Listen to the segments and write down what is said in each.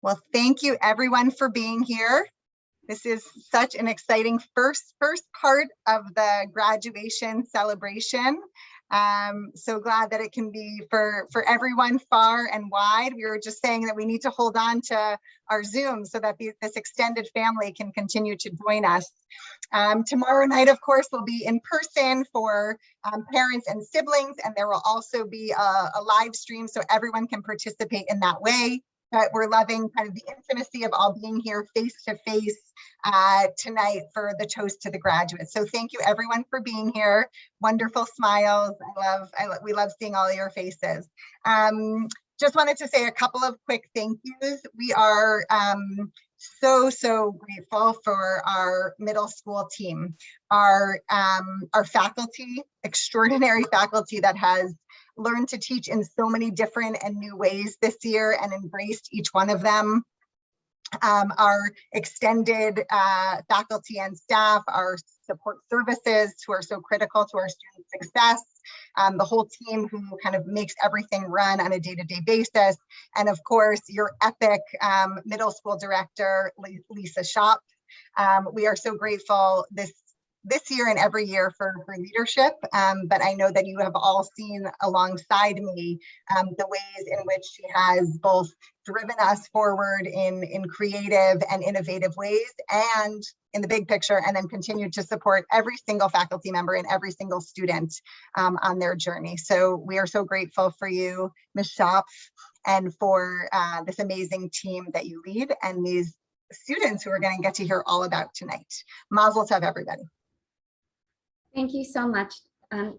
Well, thank you everyone for being here. This is such an exciting first part of the graduation celebration. So glad that it can be for everyone far and wide. We were just saying that we need to hold on to our Zoom so that this extended family can continue to join us. Tomorrow night, of course, will be in person for parents and siblings, and there will also be a live stream so everyone can participate in that way. But we're loving kind of the intimacy of all being here face to face tonight for the toast to the graduates. So thank you everyone for being here. Wonderful smiles. We love seeing all your faces. Just wanted to say a couple of quick thank yous. We are so grateful for our middle school team, our faculty, extraordinary faculty that has learned to teach in so many different and new ways this year and embraced each one of them. Our extended faculty and staff, our support services who are so critical to our student success, the whole team who kind of makes everything run on a day-to-day basis, and of course your epic middle school director, Lisa Shop. We are so grateful this year and every year for her leadership, but I know that you have all seen alongside me the ways in which she has both driven us forward in creative and innovative ways and in the big picture, and then continued to support every single faculty member and every single student on their journey. So we are so grateful for you, Ms. Shopf, and for this amazing team that you lead and these students who are going to get to hear all about tonight. Mazel tov, everybody. Thank you so much,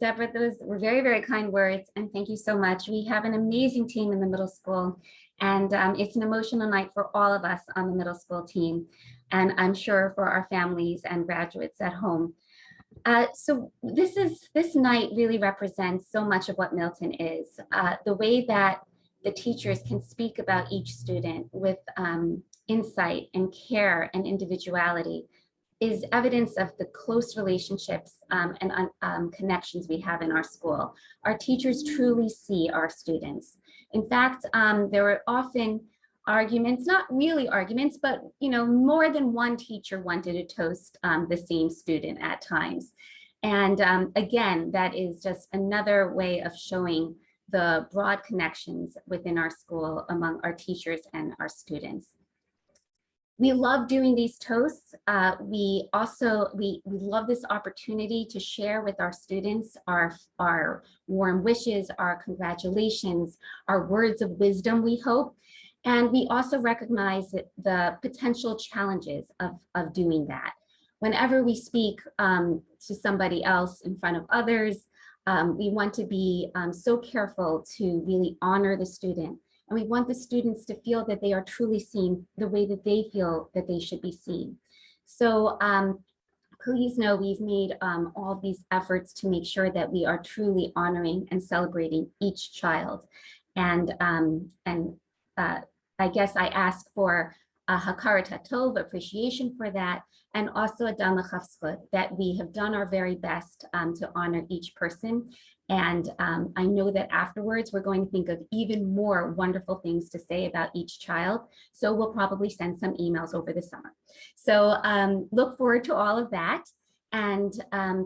Deborah. Those were very, very kind words, and thank you so much. We have an amazing team in the middle school, and it's an emotional night for all of us on the middle school team, and I'm sure for our families and graduates at home. So this night really represents so much of what Milton is. The way that the teachers can speak about each student with insight and care and individuality is evidence of the close relationships and connections we have in our school. Our teachers truly see our students. In fact, there were often arguments, not really arguments, but more than one teacher wanted to toast the same student at times. And again, that is just another way of showing the broad connections within our school among our teachers and our students. We love doing these toasts. We love this opportunity to share with our students our warm wishes, our congratulations, our words of wisdom, we hope. And we also recognize the potential challenges of doing that. Whenever we speak to somebody else in front of others, we want to be so careful to really honor the student. And we want the students to feel that they are truly seen the way that they feel that they should be seen. So please know we've made all these efforts to make sure that we are truly honoring and celebrating each child. And I guess I ask for a hakarat tov, appreciation for that, and also a dan l'chaf, that we have done our very best to honor each person. And I know that afterwards we're going to think of even more wonderful things to say about each child. So we'll probably send some emails over the summer. So look forward to all of that. And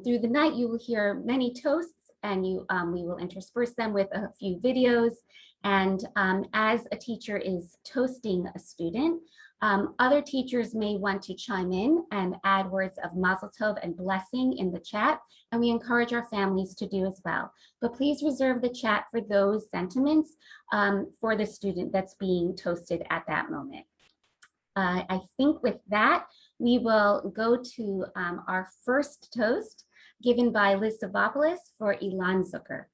through the night, you will hear many toasts, and we will intersperse them with a few videos. And as a teacher is toasting a student, other teachers may want to chime in and add words of mazel tov and blessing in the chat, and we encourage our families to do as well. But please reserve the chat for those sentiments for the student that's being toasted at that moment. I think with that, we will go to our first toast given by Liz Savopoulos for Ilan Zucker.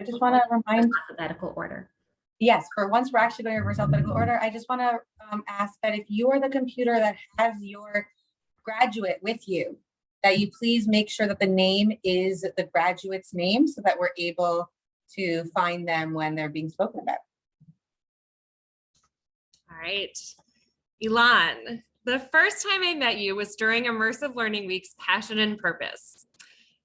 I just want to remind alphabetical order. Yes, for once we're actually going to reverse alphabetical order. I just want to ask that if you are the computer that has your graduate with you, that you please make sure that the name is the graduate's name so that we're able to find them when they're being spoken about. All right. Ilan, the first time I met you was during Immersive Learning Week's Passion and Purpose.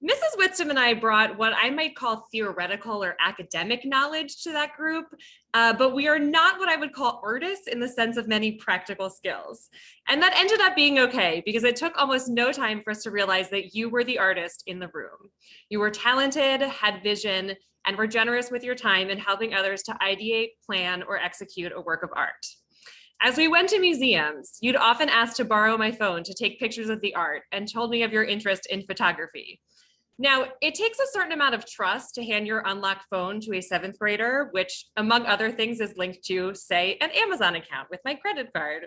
Mrs. Whitston and I brought what I might call theoretical or academic knowledge to that group, but we are not what I would call artists in the sense of many practical skills. And that ended up being okay because it took almost no time for us to realize that you were the artist in the room. You were talented, had vision, and were generous with your time in helping others to ideate, plan, or execute a work of art. As we went to museums, you'd often ask to borrow my phone to take pictures of the art and told me of your interest in photography. Now, it takes a certain amount of trust to hand your unlocked phone to a 7th grader, which among other things is linked to, say, an Amazon account with my credit card.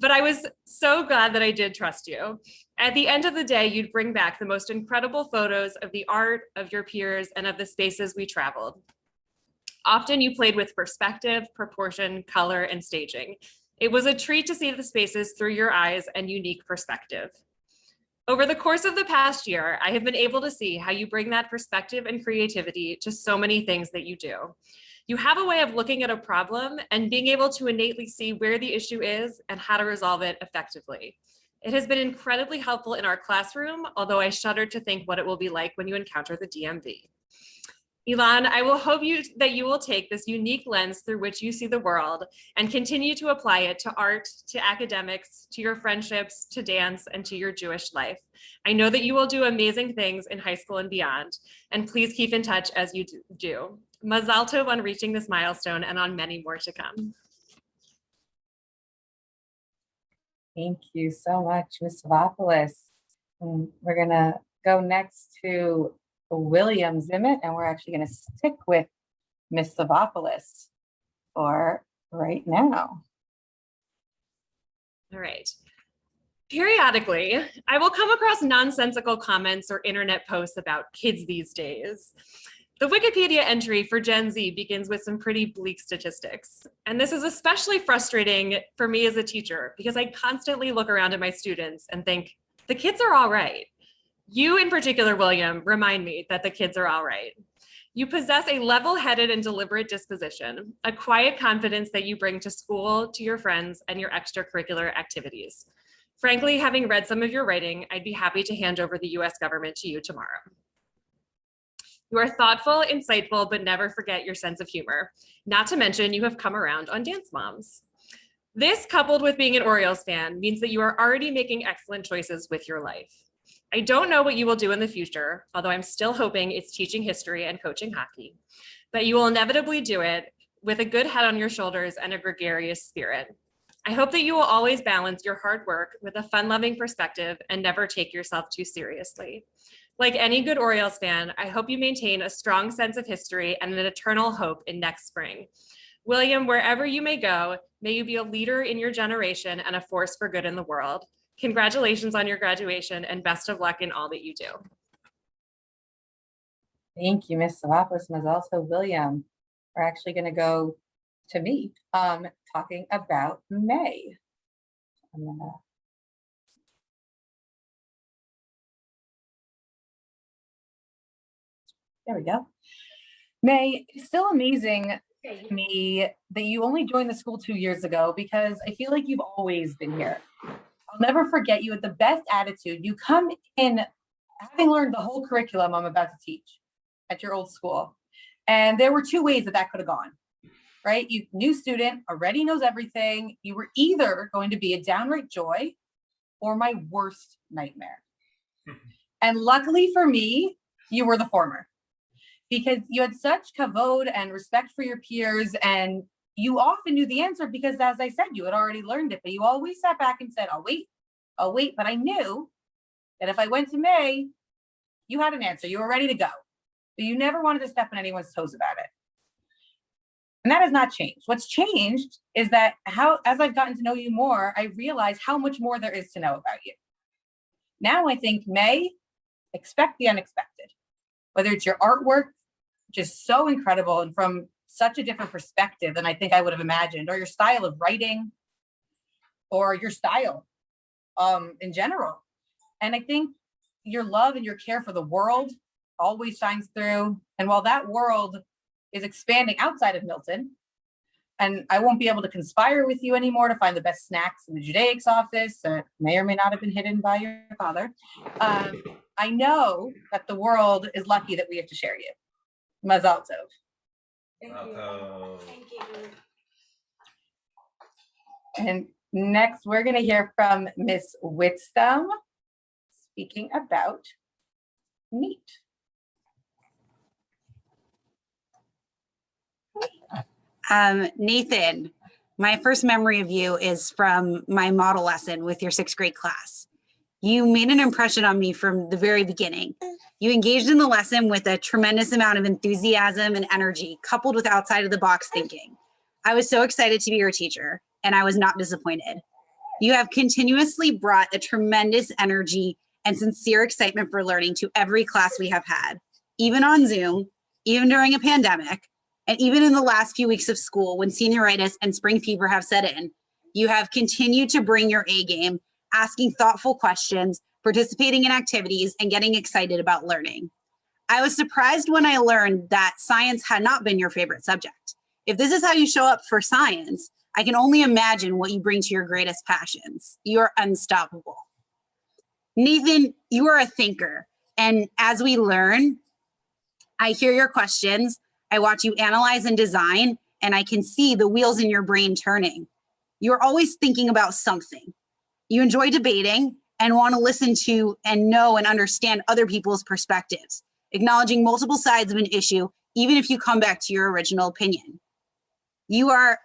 But I was so glad that I did trust you. At the end of the day, you'd bring back the most incredible photos of the art, of your peers, and of the spaces we traveled. Often you played with perspective, proportion, color, and staging. It was a treat to see the spaces through your eyes and unique perspective. Over the course of the past year, I have been able to see how you bring that perspective and creativity to so many things that you do. You have a way of looking at a problem and being able to innately see where the issue is and how to resolve it effectively. It has been incredibly helpful in our classroom, although I shudder to think what it will be like when you encounter the DMV. Ilan, I will hope that you will take this unique lens through which you see the world and continue to apply it to art, to academics, to your friendships, to dance, and to your Jewish life. I know that you will do amazing things in high school and beyond, and please keep in touch as you do. Mazal tov on reaching this milestone and on many more to come. Thank you so much, Ms. Savopoulos. We're gonna go next to William Zimmett, and we're actually going to stick with Ms. Savopoulos for right now. All right. Periodically, I will come across nonsensical comments or internet posts about kids these days. The Wikipedia entry for Gen Z begins with some pretty bleak statistics. And this is especially frustrating for me as a teacher because I constantly look around at my students and think, the kids are all right. You in particular, William, remind me that the kids are all right. You possess a level-headed and deliberate disposition, a quiet confidence that you bring to school, to your friends, and your extracurricular activities. Frankly, having read some of your writing, I'd be happy to hand over the US government to you tomorrow. You are thoughtful, insightful, but never forget your sense of humor. Not to mention, you have come around on Dance Moms. This, coupled with being an Orioles fan, means that you are already making excellent choices with your life. I don't know what you will do in the future, although I'm still hoping it's teaching history and coaching hockey, but you will inevitably do it with a good head on your shoulders and a gregarious spirit. I hope that you will always balance your hard work with a fun-loving perspective and never take yourself too seriously. Like any good Orioles fan, I hope you maintain a strong sense of history and an eternal hope in next spring. William, wherever you may go, may you be a leader in your generation and a force for good in the world. Congratulations on your graduation and best of luck in all that you do. Thank you, Ms. Savopoulos, and also William. We're actually going to go to me talking about May. There we go. May, it's still amazing to me that you only joined the school 2 years ago because I feel like you've always been here. I'll never forget you with the best attitude. You come in having learned the whole curriculum I'm about to teach at your old school. And there were 2 ways that could have gone, right? You new student, already knows everything. You were either going to be a downright joy or my worst nightmare. And luckily for me, you were the former because you had such kavod and respect for your peers, and you often knew the answer because, as I said, you had already learned it, but you always sat back and said, I'll wait. But I knew that if I went to May, you had an answer. You were ready to go, but you never wanted to step on anyone's toes about it. And that has not changed. What's changed is that as I've gotten to know you more, I realize how much more there is to know about you. Now I think, May, expect the unexpected, whether it's your artwork, just so incredible and from such a different perspective than I think I would have imagined, or your style of writing, or your style in general. And I think your love and your care for the world always shines through. And while that world is expanding outside of Milton, and I won't be able to conspire with you anymore to find the best snacks in the Judaics office that may or may not have been hidden by your father. I know that the world is lucky that we have to share you. Mazal tov. Thank you. And next, we're going to hear from Miss Whitstone speaking about meat. Nathan, my first memory of you is from my model lesson with your 6th grade class. You made an impression on me from the very beginning. You engaged in the lesson with a tremendous amount of enthusiasm and energy, coupled with outside of the box thinking. I was so excited to be your teacher, and I was not disappointed. You have continuously brought a tremendous energy and sincere excitement for learning to every class we have had, even on Zoom, even during a pandemic, and even in the last few weeks of school when senioritis and spring fever have set in. You have continued to bring your A game, asking thoughtful questions, participating in activities, and getting excited about learning. I was surprised when I learned that science had not been your favorite subject. If this is how you show up for science, I can only imagine what you bring to your greatest passions. You're unstoppable. Nathan, you are a thinker. And as we learn, I hear your questions, I watch you analyze and design, and I can see the wheels in your brain turning. You're always thinking about something. You enjoy debating and want to listen to and know and understand other people's perspectives, acknowledging multiple sides of an issue, even if you come back to your original opinion. You are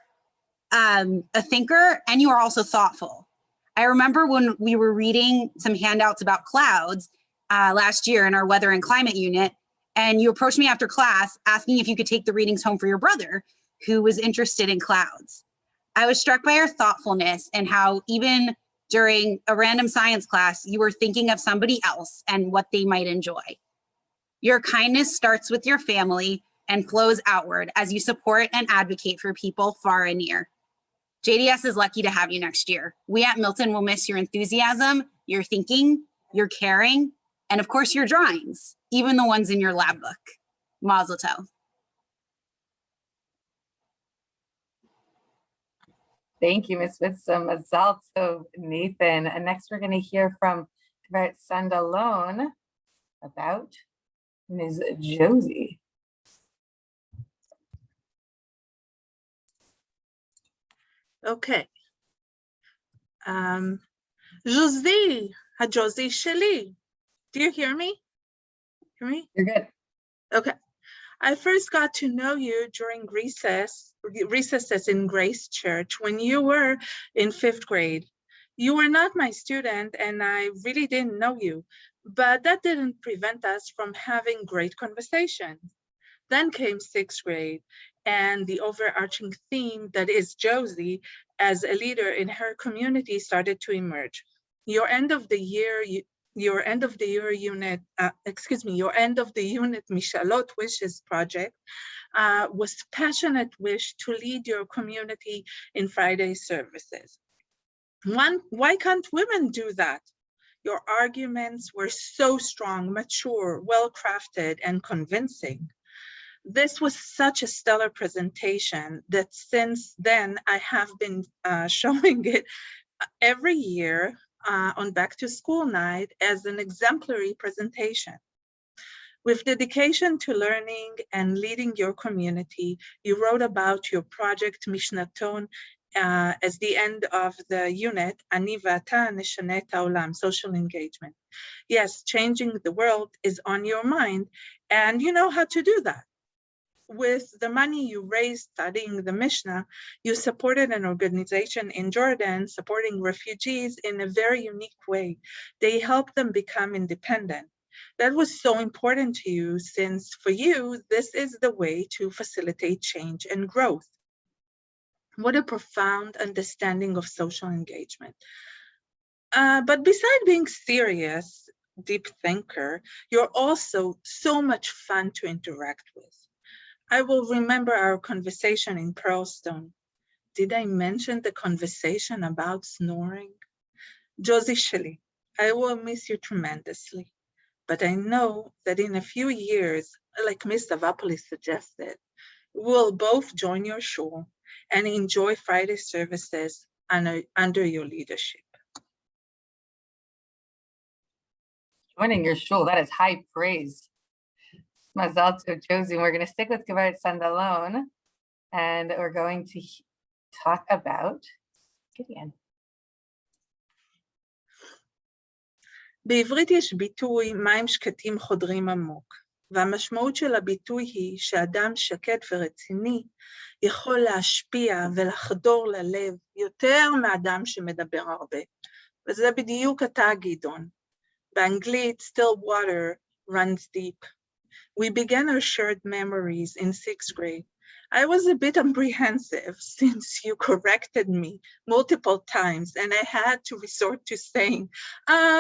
a thinker, and you are also thoughtful. I remember when we were reading some handouts about clouds last year in our weather and climate unit, and you approached me after class asking if you could take the readings home for your brother, who was interested in clouds. I was struck by your thoughtfulness and how even during a random science class, you were thinking of somebody else and what they might enjoy. Your kindness starts with your family and flows outward as you support and advocate for people far and near. JDS is lucky to have you next year. We at Milton will miss your enthusiasm, your thinking, your caring, and of course your drawings, even the ones in your lab book. Mazel tov. Thank you, Ms. Whitson. Mazal tov, Nathan. And next we're going to hear from Gveret Sandalone about Ms. Josie. Okay. Josie, Josie Sheli. Do you hear me? Hear me? You're good. Okay. I first got to know you during recesses in Grace Church when you were in 5th grade. You were not my student and I really didn't know you, but that didn't prevent us from having great conversations. Then came 6th grade and the overarching theme that is Josie as a leader in her community started to emerge. Your end of the unit Mishalot Wishes project was passionate wish to lead your community in Friday services. Why can't women do that? Your arguments were so strong, mature, well-crafted, and convincing. This was such a stellar presentation that since then I have been showing it every year on back to school night as an exemplary presentation. With dedication to learning and leading your community, you wrote about your project Mishnaton as the end of the unit, Ani V'ata Neshane et Ha'olam, social engagement. Yes, changing the world is on your mind and you know how to do that. With the money you raised studying the Mishnah, you supported an organization in Jordan supporting refugees in a very unique way. They helped them become independent. That was so important to you since for you, this is the way to facilitate change and growth. What a profound understanding of social engagement. But beside being serious, deep thinker, you're also so much fun to interact with. I will remember our conversation in Pearlstone. Did I mention the conversation about snoring? Josie Shelley, I will miss you tremendously, but I know that in a few years, like Ms. Savopoulos suggested, we'll both join your shul and enjoy Friday services under your leadership. Joining your shul, that is high praise. Mazal tov, Josie. We're going to stick with Geveret Sandalon, and we're going to talk about Gideon. בעברית יש ביטוי מים שקטים חודרים עמוק, והמשמעות של הביטוי היא שאדם שקט ורציני יכול להשפיע ולחדור ללב יותר מאדם שמדבר הרבה. וזה בדיוק אתה, גדעון. באנגלית, still water runs deep. We began our shared memories in 6th grade. I was a bit apprehensive since you corrected me multiple times and I had to resort to saying,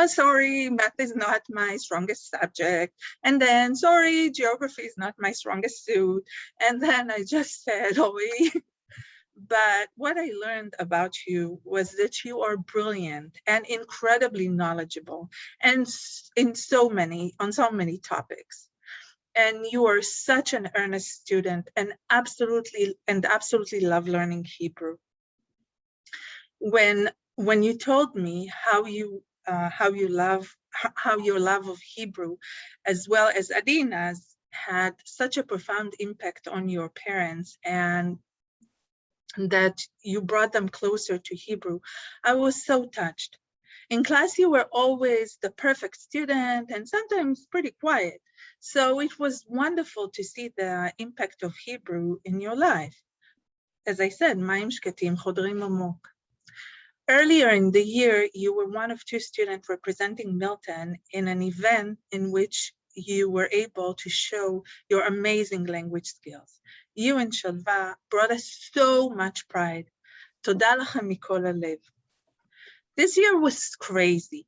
sorry, math is not my strongest subject. And then, sorry, geography is not my strongest suit. And then I just said, oh, but what I learned about you was that you are brilliant and incredibly knowledgeable and on so many topics. And you are such an earnest student and absolutely love learning Hebrew. When you told me how your love of Hebrew, as well as Adina's, had such a profound impact on your parents and that you brought them closer to Hebrew, I was so touched. In class, you were always the perfect student and sometimes pretty quiet. So it was wonderful to see the impact of Hebrew in your life. As I said, מים שקטים חודרים עמוק. Earlier in the year, you were one of 2 students representing Milton in an event in which you were able to show your amazing language skills. You and Shalva brought us so much pride. תודה לכם מכל הלב. This year was crazy,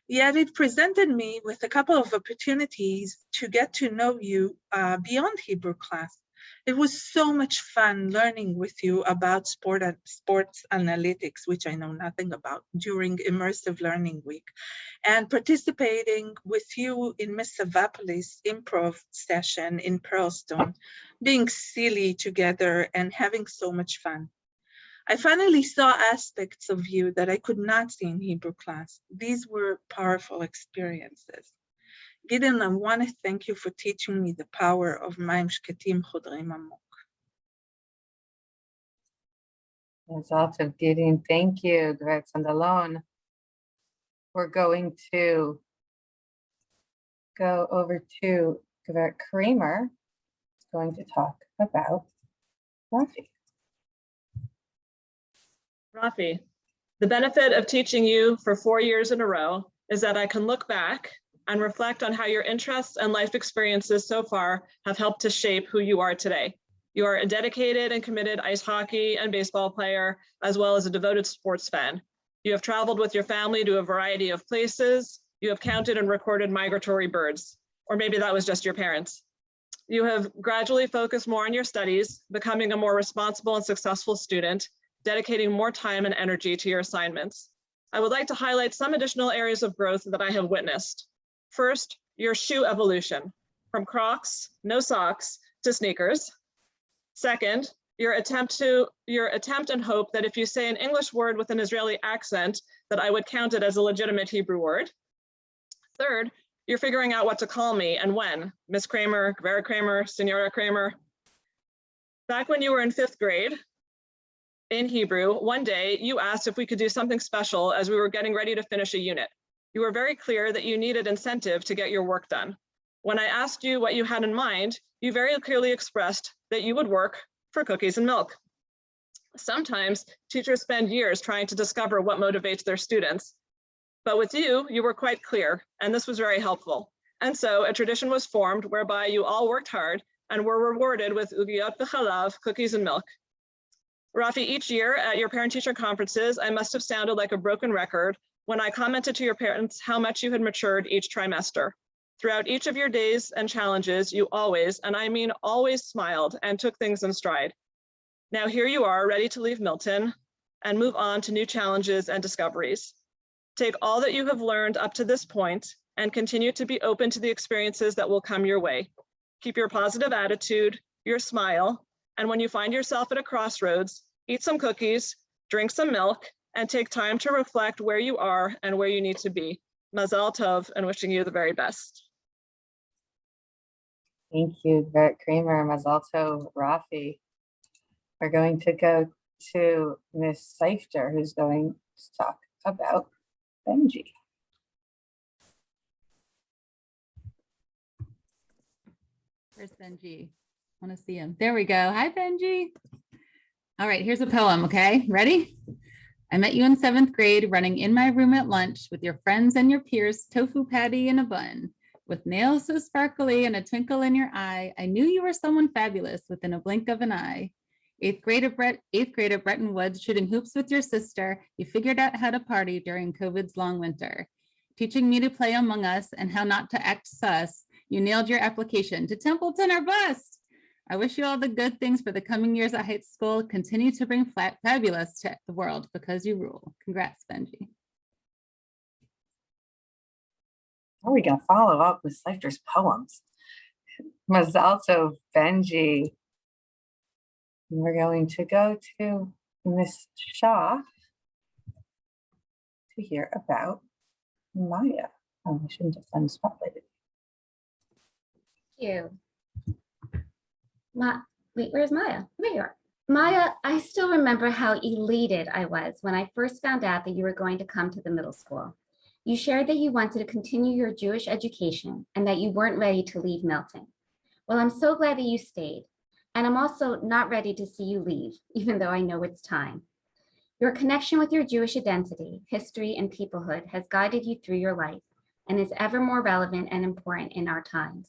yet it presented me with a couple of opportunities to get to know you beyond Hebrew class. It was so much fun learning with you about sports analytics, which I know nothing about, during Immersive Learning Week, and participating with you in Miss Savapolis' improv session in Pearlstone, being silly together and having so much fun. I finally saw aspects of you that I could not see in Hebrew class. These were powerful experiences. Gideon, I want to thank you for teaching me the power of מים שקטים חודרים עמוק. Mazal tov, Gideon. Thank you, Geveret Sandalon. We're going to go over to Geveret Kramer, who's going to talk about Rafi. Rafi, the benefit of teaching you for 4 years in a row is that I can look back and reflect on how your interests and life experiences so far have helped to shape who you are today. You are a dedicated and committed ice hockey and baseball player, as well as a devoted sports fan. You have traveled with your family to a variety of places. You have counted and recorded migratory birds, or maybe that was just your parents. You have gradually focused more on your studies, becoming a more responsible and successful student, dedicating more time and energy to your assignments. I would like to highlight some additional areas of growth that I have witnessed. First, your shoe evolution, from Crocs, no socks, to sneakers. Second, your attempt and hope that if you say an English word with an Israeli accent, that I would count it as a legitimate Hebrew word. Third, you're figuring out what to call me and when. Miss Kramer, Vera Kramer, Senora Kramer. Back when you were in 5th grade, in Hebrew, one day you asked if we could do something special as we were getting ready to finish a unit. You were very clear that you needed incentive to get your work done. When I asked you what you had in mind, you very clearly expressed that you would work for cookies and milk. Sometimes teachers spend years trying to discover what motivates their students. But with you, you were quite clear, and this was very helpful. And so a tradition was formed whereby you all worked hard and were rewarded with ugiyot v'chalav, cookies and milk. Rafi, each year at your parent-teacher conferences, I must have sounded like a broken record when I commented to your parents how much you had matured each trimester. Throughout each of your days and challenges, you always, and I mean always, smiled and took things in stride. Now here you are, ready to leave Milton and move on to new challenges and discoveries. Take all that you have learned up to this point and continue to be open to the experiences that will come your way. Keep your positive attitude, your smile, and when you find yourself at a crossroads, eat some cookies, drink some milk, and take time to reflect where you are and where you need to be. Mazel tov, and wishing you the very best. Thank you, Brett Kramer, Mazel Tov, Rafi. We're going to go to Miss Seifter, who's going to talk about Benji. Where's Benji? I want to see him. There we go. Hi, Benji. All right, here's a poem, okay? Ready? I met you in 7th grade running in my room at lunch with your friends and your peers, tofu patty in a bun. With nails so sparkly and a twinkle in your eye, I knew you were someone fabulous within a blink of an eye. 8th grade at Bretton Woods, shooting hoops with your sister, you figured out how to party during COVID's long winter. Teaching me to play Among Us and how not to act sus, you nailed your application to Templeton or bust. I wish you all the good things for the coming years at Heights School. Continue to bring fabulous to the world because you rule. Congrats, Benji. How are we going to follow up with Seifter's poems? Mazel Tov, Benji. And we're going to go to Miss Shaw to hear about Maya. Oh, I shouldn't have done spotlighted. Thank you. Wait, where's Maya? There you are. Maya, I still remember how elated I was when I first found out that you were going to come to the middle school. You shared that you wanted to continue your Jewish education and that you weren't ready to leave Milton. Well, I'm so glad that you stayed. And I'm also not ready to see you leave, even though I know it's time. Your connection with your Jewish identity, history, and peoplehood has guided you through your life and is ever more relevant and important in our times.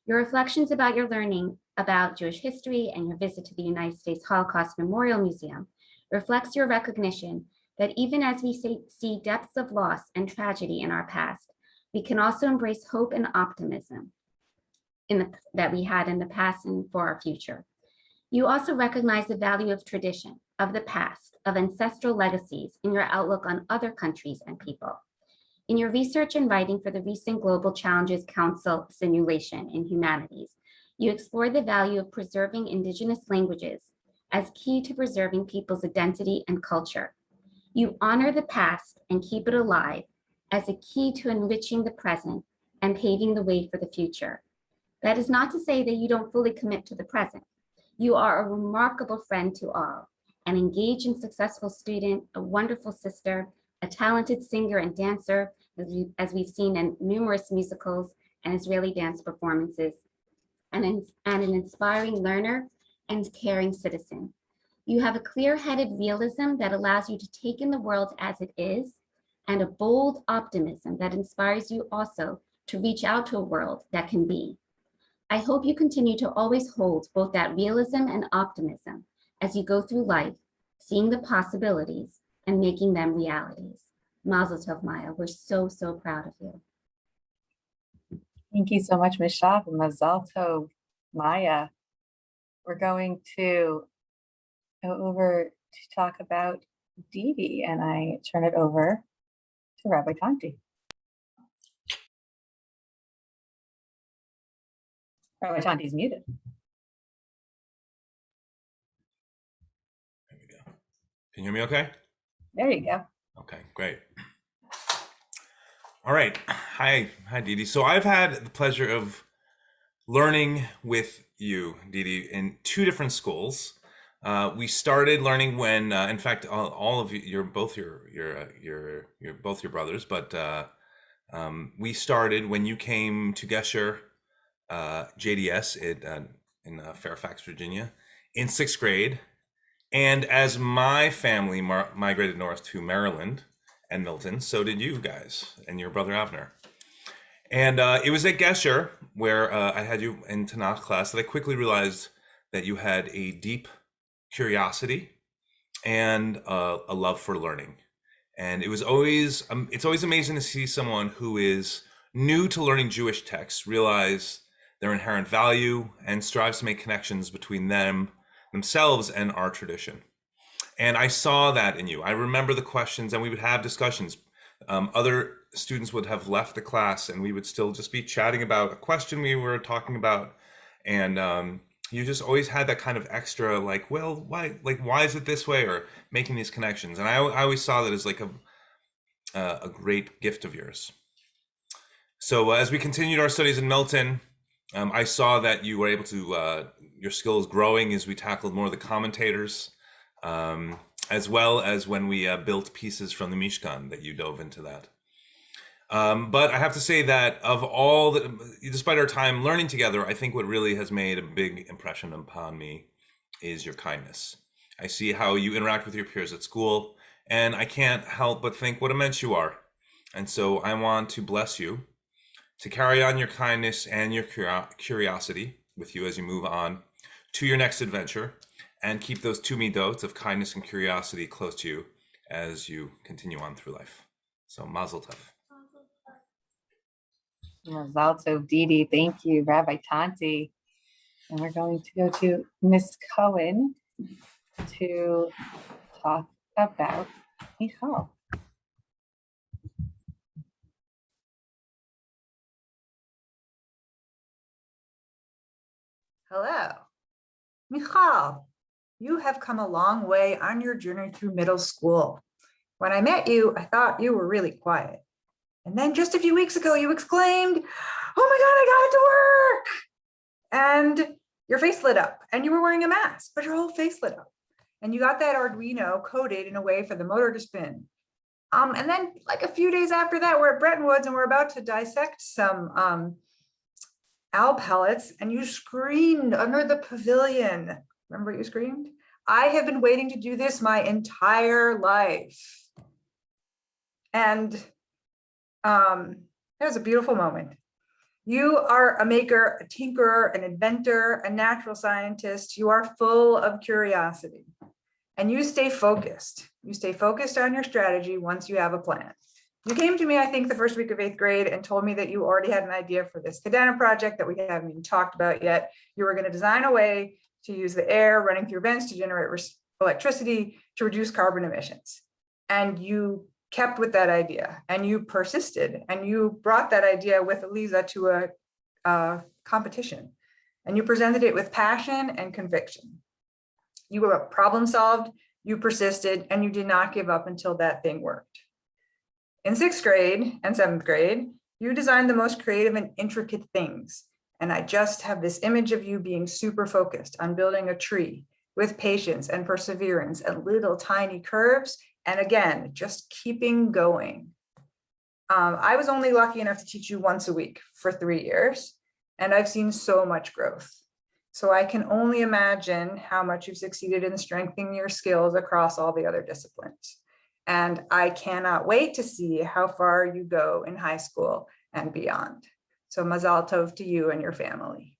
Your reflections about your learning about Jewish history and your visit to the United States Holocaust Memorial Museum reflects your recognition that even as we see depths of loss and tragedy in our past, we can also embrace hope and optimism that we had in the past and for our future. You also recognize the value of tradition, of the past, of ancestral legacies in your outlook on other countries and people. In your research and writing for the recent Global Challenges Council simulation in humanities, you explore the value of preserving Indigenous languages as key to preserving people's identity and culture. You honor the past and keep it alive as a key to enriching the present and paving the way for the future. That is not to say that you don't fully commit to the present. You are a remarkable friend to all, an engaged and successful student, a wonderful sister, a talented singer and dancer, as we've seen in numerous musicals and Israeli dance performances, and an inspiring learner and caring citizen. You have a clear-headed realism that allows you to take in the world as it is, and a bold optimism that inspires you also to reach out to a world that can be. I hope you continue to always hold both that realism and optimism as you go through life, seeing the possibilities and making them realities. Mazel Tov, Maya. We're so, so proud of you. Thank you so much, Ms. Shah. Mazel Tov, Maya. We're going to go over to talk about Dee Dee, and I turn it over to Rabbi Tanti. Rabbi Tanti's muted. There we go. Can you hear me okay? There you go. Okay, great. All right. Hi, Dee Dee. So I've had the pleasure of learning with you, Dee Dee, in 2 different schools. We started learning when, in fact, all of you, you're both your brothers, but we started when you came to Gesher JDS in Fairfax, Virginia, in 6th grade. And as my family migrated north to Maryland and Milton, so did you guys and your brother Avner. And it was at Gesher where I had you in Tanakh class that I quickly realized that you had a deep curiosity and a love for learning. And it was always, it's always amazing to see someone who is new to learning Jewish texts realize their inherent value and strives to make connections between themselves and our tradition. And I saw that in you. I remember the questions, and we would have discussions. Other students would have left the class and we would still just be chatting about a question we were talking about. And you just always had that kind of extra, like, well, why is it this way, or making these connections. And I always saw that as like a great gift of yours. So as we continued our studies in Milton, I saw that you were able to, your skills growing as we tackled more of the commentators, as well as when we built pieces from the Mishkan, that you dove into that. But I have to say that of all that, despite our time learning together, I think what really has made a big impression upon me is your kindness. I see how you interact with your peers at school, and I can't help but think what immense you are. And so I want to bless you to carry on your kindness and your curiosity with you as you move on to your next adventure, and keep those two midot of kindness and curiosity close to you as you continue on through life. So mazel tov. Mazal tov, Didi. Thank you, Rabbi Tanti. And we're going to go to Miss Cohen to talk about Michal. Hello. Michal, you have come a long way on your journey through middle school. When I met you, I thought you were really quiet. And then just a few weeks ago, you exclaimed, "Oh my God, I got it to work!" And your face lit up, and you were wearing a mask, but your whole face lit up. And you got that Arduino coded in a way for the motor to spin. And then like a few days after that, we're at Bretton Woods and we're about to dissect some owl pellets, and you screamed under the pavilion. Remember you screamed? I have been waiting to do this my entire life. And it was a beautiful moment. You are a maker, a tinkerer, an inventor, a natural scientist. You are full of curiosity, and you stay focused. You stay focused on your strategy once you have a plan. You came to me, I think, the first week of 8th grade and told me that you already had an idea for this Cadena project that we haven't even talked about yet. You were going to design a way to use the air running through vents to generate electricity to reduce carbon emissions. And you kept with that idea, and you persisted, and you brought that idea with Eliza to a competition, and you presented it with passion and conviction. You were problem solved, you persisted, and you did not give up until that thing worked. In 6th grade and 7th grade, you designed the most creative and intricate things. And I just have this image of you being super focused on building a tree with patience and perseverance and little tiny curves. And again, just keeping going. I was only lucky enough to teach you once a week for 3 years, and I've seen so much growth. So I can only imagine how much you've succeeded in strengthening your skills across all the other disciplines. And I cannot wait to see how far you go in high school and beyond. So mazal tov to you and your family.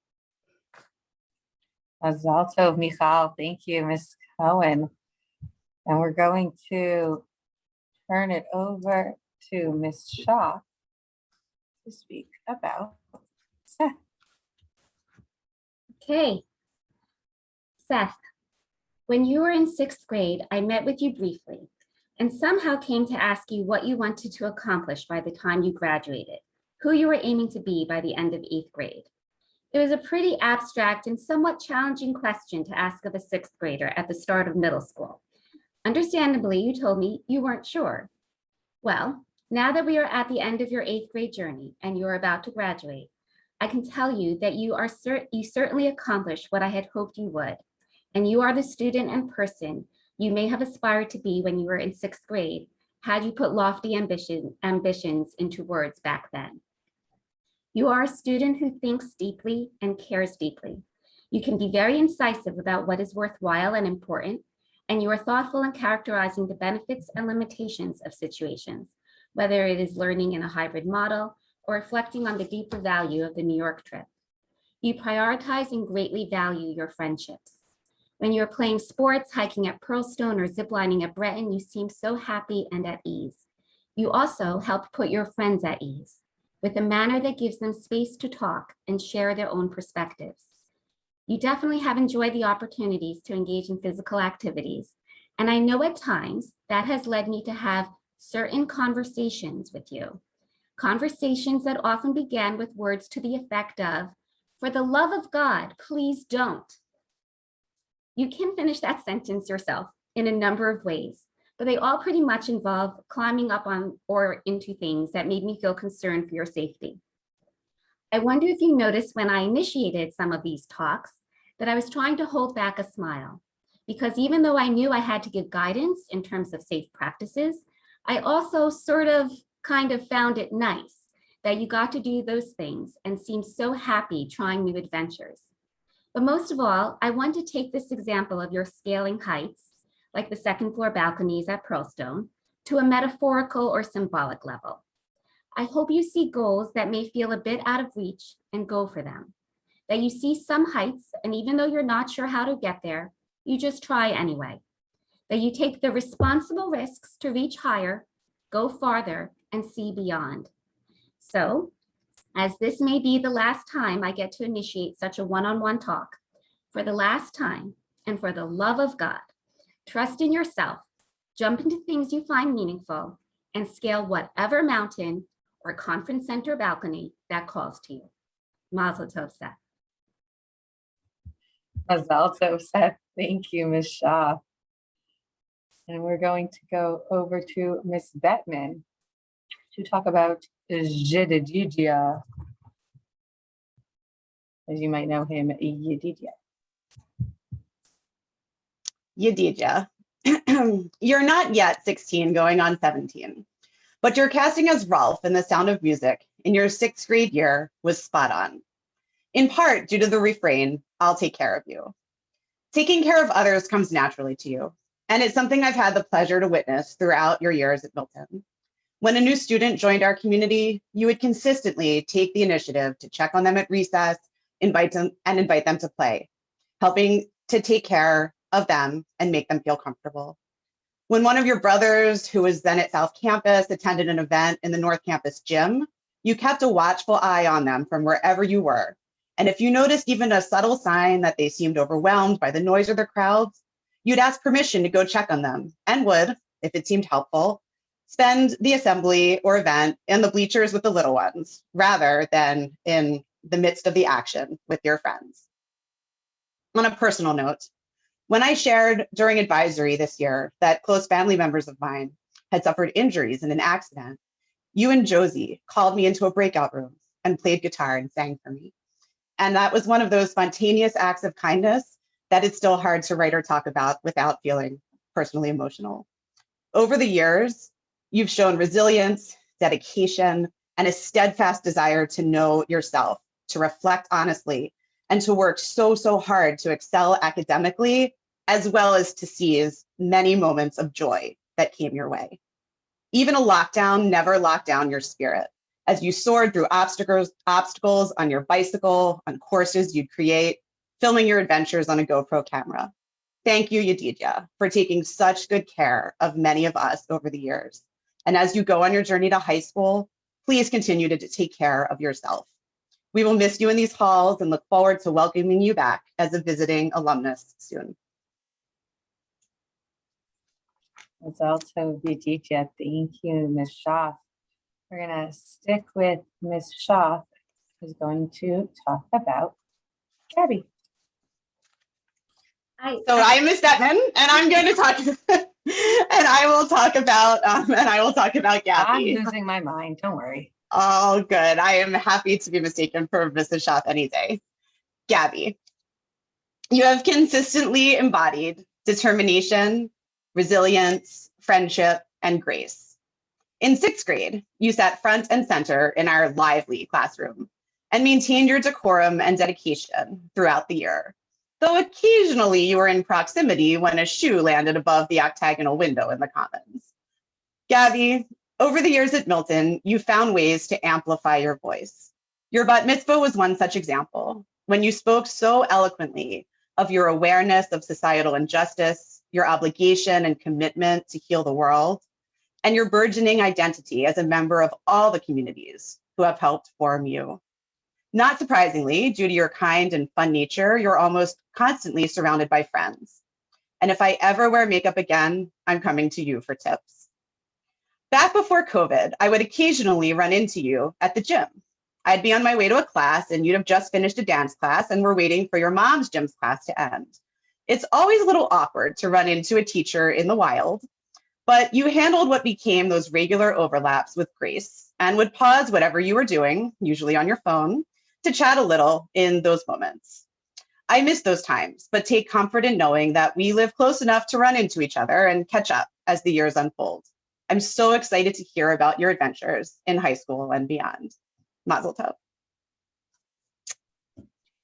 Mazal tov, Michal. Thank you, Miss Cohen. And we're going to turn it over to Miss Shaw to speak about Seth. Okay. Seth, when you were in 6th grade, I met with you briefly and somehow came to ask you what you wanted to accomplish by the time you graduated, who you were aiming to be by the end of 8th grade. It was a pretty abstract and somewhat challenging question to ask of a 6th grader at the start of middle school. Understandably, you told me you weren't sure. Well, now that we are at the end of your 8th grade journey and you're about to graduate, I can tell you that you certainly accomplished what I had hoped you would, and you are the student and person you may have aspired to be when you were in 6th grade, had you put lofty ambitions into words back then. You are a student who thinks deeply and cares deeply. You can be very incisive about what is worthwhile and important, and you are thoughtful in characterizing the benefits and limitations of situations, whether it is learning in a hybrid model or reflecting on the deeper value of the New York trip. You prioritize and greatly value your friendships. When you're playing sports, hiking at Pearlstone, or ziplining at Breton, you seem so happy and at ease. You also help put your friends at ease with a manner that gives them space to talk and share their own perspectives. You definitely have enjoyed the opportunities to engage in physical activities, and I know at times that has led me to have certain conversations with you. Conversations that often began with words to the effect of, For the love of God, please don't. You can finish that sentence yourself in a number of ways, but they all pretty much involve climbing up on or into things that made me feel concerned for your safety. I wonder if you noticed when I initiated some of these talks that I was trying to hold back a smile, because even though I knew I had to give guidance in terms of safe practices, I also kind of found it nice that you got to do those things and seemed so happy trying new adventures. But most of all, I want to take this example of your scaling heights, like the second floor balconies at Pearlstone, to a metaphorical or symbolic level. I hope you see goals that may feel a bit out of reach and go for them. That you see some heights, and even though you're not sure how to get there, you just try anyway. That you take the responsible risks to reach higher, go farther, and see beyond. So, as this may be the last time I get to initiate such a one-on-one talk, for the last time, and for the love of God, trust in yourself, jump into things you find meaningful, and scale whatever mountain or conference center balcony that calls to you. Mazel tov, Seth. Mazel tov, Seth. Thank you, Ms. Shaw. And we're going to go over to Ms. Bettman to talk about Jedediah. As you might know him, Yedidia. Yedidia. You're not yet 16 going on 17, but your casting as Rolf in The Sound of Music in your 6th grade year was spot on. In part due to the refrain, I'll take care of you. Taking care of others comes naturally to you, and it's something I've had the pleasure to witness throughout your years at Milton. When a new student joined our community, you would consistently take the initiative to check on them at recess, invite them to play, helping to take care of them and make them feel comfortable. When one of your brothers, who was then at South Campus, attended an event in the North Campus gym, you kept a watchful eye on them from wherever you were. And if you noticed even a subtle sign that they seemed overwhelmed by the noise or the crowds, you'd ask permission to go check on them and would, if it seemed helpful, spend the assembly or event in the bleachers with the little ones, rather than in the midst of the action with your friends. On a personal note, when I shared during advisory this year that close family members of mine had suffered injuries in an accident, you and Josie called me into a breakout room and played guitar and sang for me. And that was one of those spontaneous acts of kindness that is still hard to write or talk about without feeling personally emotional. Over the years, you've shown resilience, dedication, and a steadfast desire to know yourself, to reflect honestly, and to work so hard to excel academically, as well as to seize many moments of joy that came your way. Even a lockdown never locked down your spirit, as you soared through obstacles on your bicycle, on courses you'd create, filming your adventures on a GoPro camera. Thank you, Yedidia, for taking such good care of many of us over the years. And as you go on your journey to high school, please continue to take care of yourself. We will miss you in these halls and look forward to welcoming you back as a visiting alumnus soon. Mazel tov, Yedidia. Thank you, Ms. Shaw. We're going to stick with Ms. Shaw, who's going to talk about Gabby. So I'm Miss Bettman, and I'm going to talk, and I will talk about Gabby. I'm losing my mind. Don't worry. Oh, good. I am happy to be mistaken for Mrs. Schaff any day. Gabby, you have consistently embodied determination, resilience, friendship, and grace. In 6th grade, you sat front and center in our lively classroom and maintained your decorum and dedication throughout the year, though occasionally you were in proximity when a shoe landed above the octagonal window in the Commons. Gabby, over the years at Milton, you found ways to amplify your voice. Your bat mitzvah was one such example, when you spoke so eloquently of your awareness of societal injustice, your obligation and commitment to heal the world, and your burgeoning identity as a member of all the communities who have helped form you. Not surprisingly, due to your kind and fun nature, you're almost constantly surrounded by friends. And if I ever wear makeup again, I'm coming to you for tips. Back before COVID, I would occasionally run into you at the gym. I'd be on my way to a class and you'd have just finished a dance class and were waiting for your mom's gym's class to end. It's always a little awkward to run into a teacher in the wild, but you handled what became those regular overlaps with grace and would pause whatever you were doing, usually on your phone, to chat a little in those moments. I miss those times, but take comfort in knowing that we live close enough to run into each other and catch up as the years unfold. I'm so excited to hear about your adventures in high school and beyond. Mazel tov.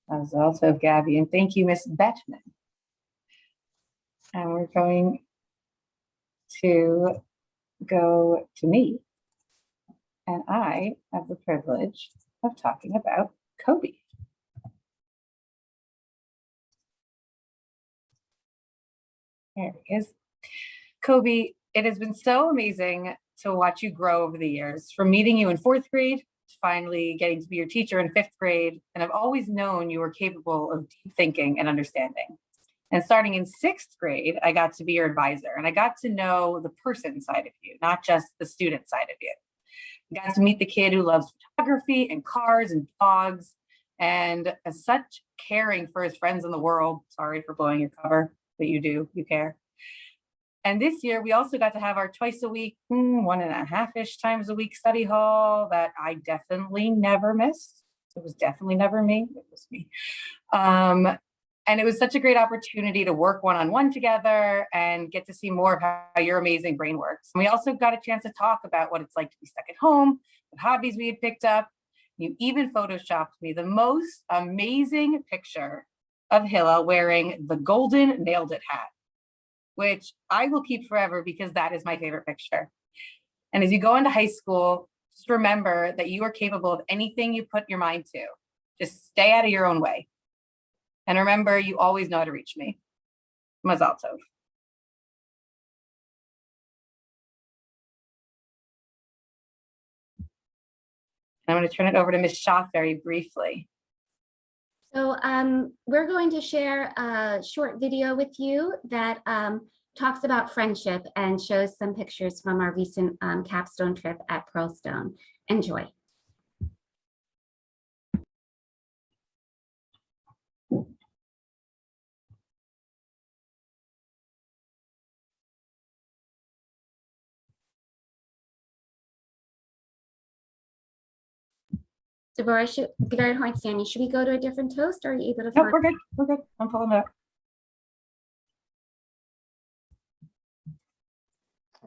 Mazel tov, Gabby, and thank you, Miss Bettman. And we're going to go to me. And I have the privilege of talking about Kobe. There he is. Kobe, it has been so amazing to watch you grow over the years, from meeting you in 4th grade to finally getting to be your teacher in 5th grade. And I've always known you were capable of deep thinking and understanding. And starting in 6th grade, I got to be your advisor and I got to know the person side of you, not just the student side of you. I got to meet the kid who loves photography and cars and dogs and is such caring for his friends in the world. Sorry for blowing your cover, but you do, you care. And this year, we also got to have our twice a week, 1.5-ish times a week study hall that I definitely never missed. It was definitely never me, it was me. And it was such a great opportunity to work one-on-one together and get to see more of how your amazing brain works. And we also got a chance to talk about what it's like to be stuck at home, what hobbies we had picked up. You even photoshopped me the most amazing picture of Hilla wearing the golden nailed it hat, which I will keep forever because that is my favorite picture. And as you go into high school, just remember that you are capable of anything you put your mind to. Just stay out of your own way. And remember, you always know how to reach me. Mazal tov. I'm going to turn it over to Ms. Schaff very briefly. So we're going to share a short video with you that talks about friendship and shows some pictures from our recent capstone trip at Pearlstone. Enjoy. Deborah, Gary Horn-Stanley, should we go to a different toast or are you able to No, find? we're good. We're good. I'm pulling it up.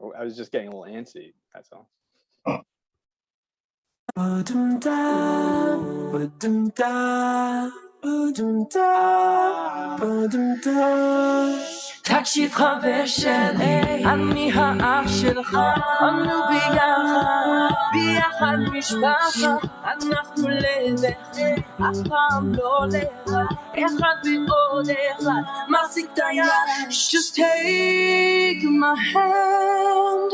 Oh, I was just getting a little antsy, that's all. תקשיב חבר שלי, אני האח שלך, אנו ביחד משפחה, אנחנו לבד, אף פעם לא לבד, אחד ועוד אחד, מחזיק את היד. Just take my hand,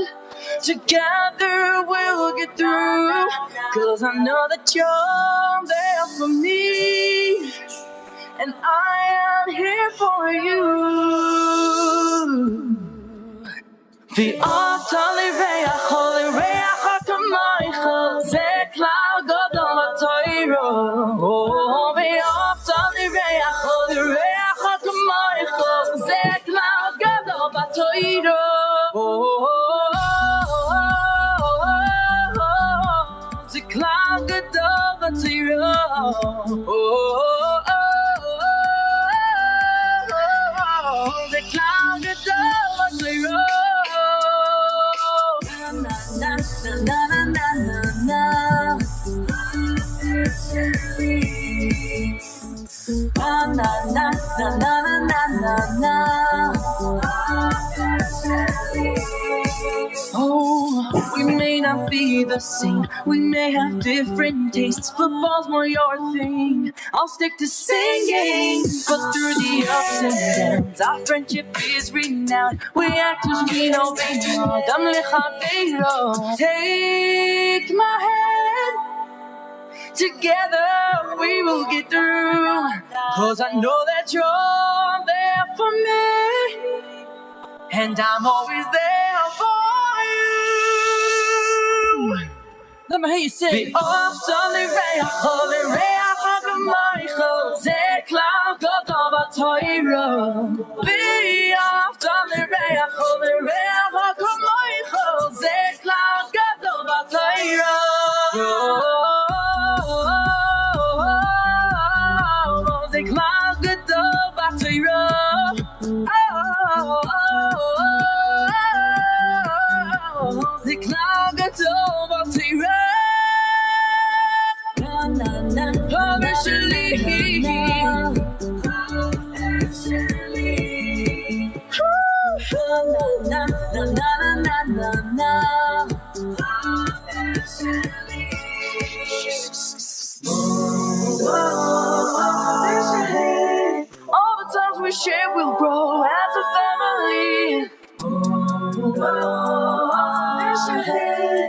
together we'll get through, cause I know that you're there for me, and I am here for you. ואהבת לרעך כמוך, זה כלל גדול בתורה. ואהבת לרעך כמוך, זה כלל גדול בתורה. זה כלל גדול בתורה. זה כלל גדול בתורה. Na na na na na na. Na na na na na na na. Oh, we may not be the same, we may have different tastes. Football's more your thing, I'll stick to singing. But through the ups and downs, our friendship is renowned. We act as we know better. Take my hand, together we will get through, cause I know that you're there for me, and I'm always there for you. The Let me hear you sing. Often the reach hagamichael, ze klar gadol b'toiro. Often the reach hagamichael, ze klar gadol b'toiro. Ze klar gadol b'toiro. The cloud gets over to na na provincially. Na na na na na na. All the times we share will grow as a family.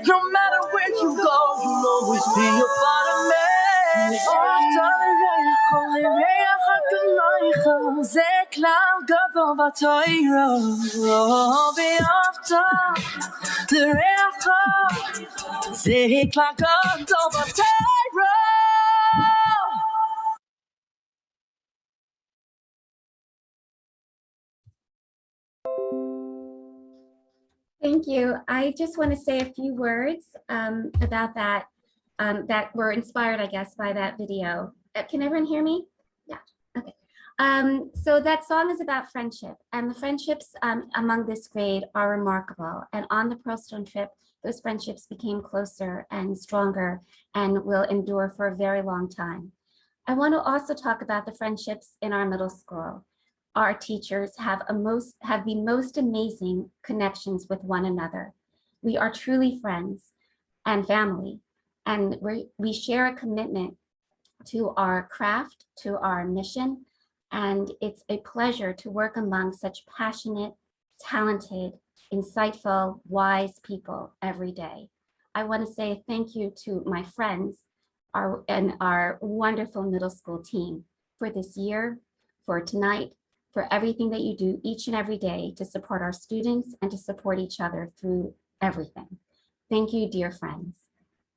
No matter where you go, you'll always be a part of me. זה כלל גדול בתורה, ואהבת לרעך, זה כלל גדול בתורה. Thank you. I just want to say a few words about that, that were inspired, I guess, by that video. Can everyone hear me? Yeah, okay. So that song is about friendship, and the friendships among this grade are remarkable. And on the Pearlstone trip, those friendships became closer and stronger and will endure for a very long time. I want to also talk about the friendships in our middle school. Our teachers have the most amazing connections with one another. We are truly friends and family, and we share a commitment to our craft, to our mission, and it's a pleasure to work among such passionate, talented, insightful, wise people every day. I want to say thank you to my friends and our wonderful middle school team for this year, for tonight, for everything that you do each and every day to support our students and to support each other through everything. Thank you, dear friends.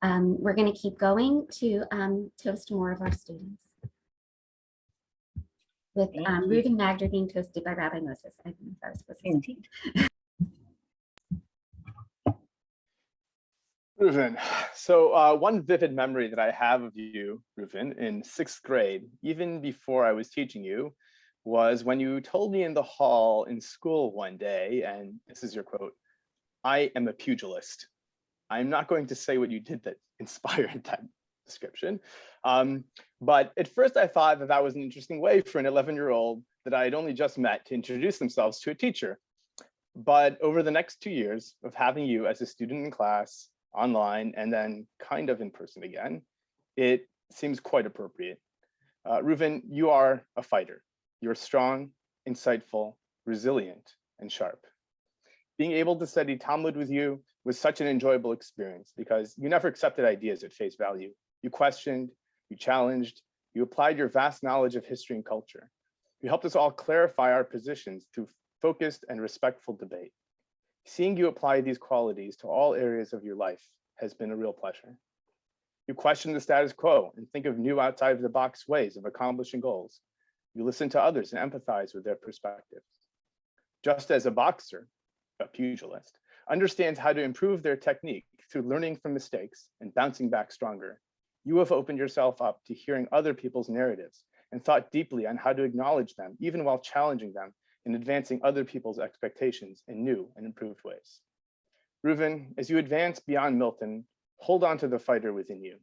We're going to keep going to toast more of our students. With Ruth and Magda being toasted by Rabbi Moses. I think that was supposed to Indeed. Reuven, so one vivid memory that I have of you, Reuven, in 6th grade, even before I was teaching you, was when you told me in the hall in school one day, and this is your quote, "I am a pugilist." I'm not going to say what you did that inspired that description, but at first I thought that was an interesting way for an 11-year-old that I had only just met to introduce themselves to a teacher. But over the next 2 years of having you as a student in class, online, and then kind of in person again, it seems quite appropriate. Reuven, you are a fighter. You're strong, insightful, resilient, and sharp. Being able to study Talmud with you was such an enjoyable experience because you never accepted ideas at face value. You questioned, you challenged, you applied your vast knowledge of history and culture. You helped us all clarify our positions through focused and respectful debate. Seeing you apply these qualities to all areas of your life has been a real pleasure. You question the status quo and think of new outside of the box ways of accomplishing goals. You listen to others and empathize with their perspectives. Just as a boxer, a pugilist, understands how to improve their technique through learning from mistakes and bouncing back stronger, you have opened yourself up to hearing other people's narratives and thought deeply on how to acknowledge them, even while challenging them in advancing other people's expectations in new and improved ways. Reuven, as you advance beyond Milton, hold on to the fighter within you.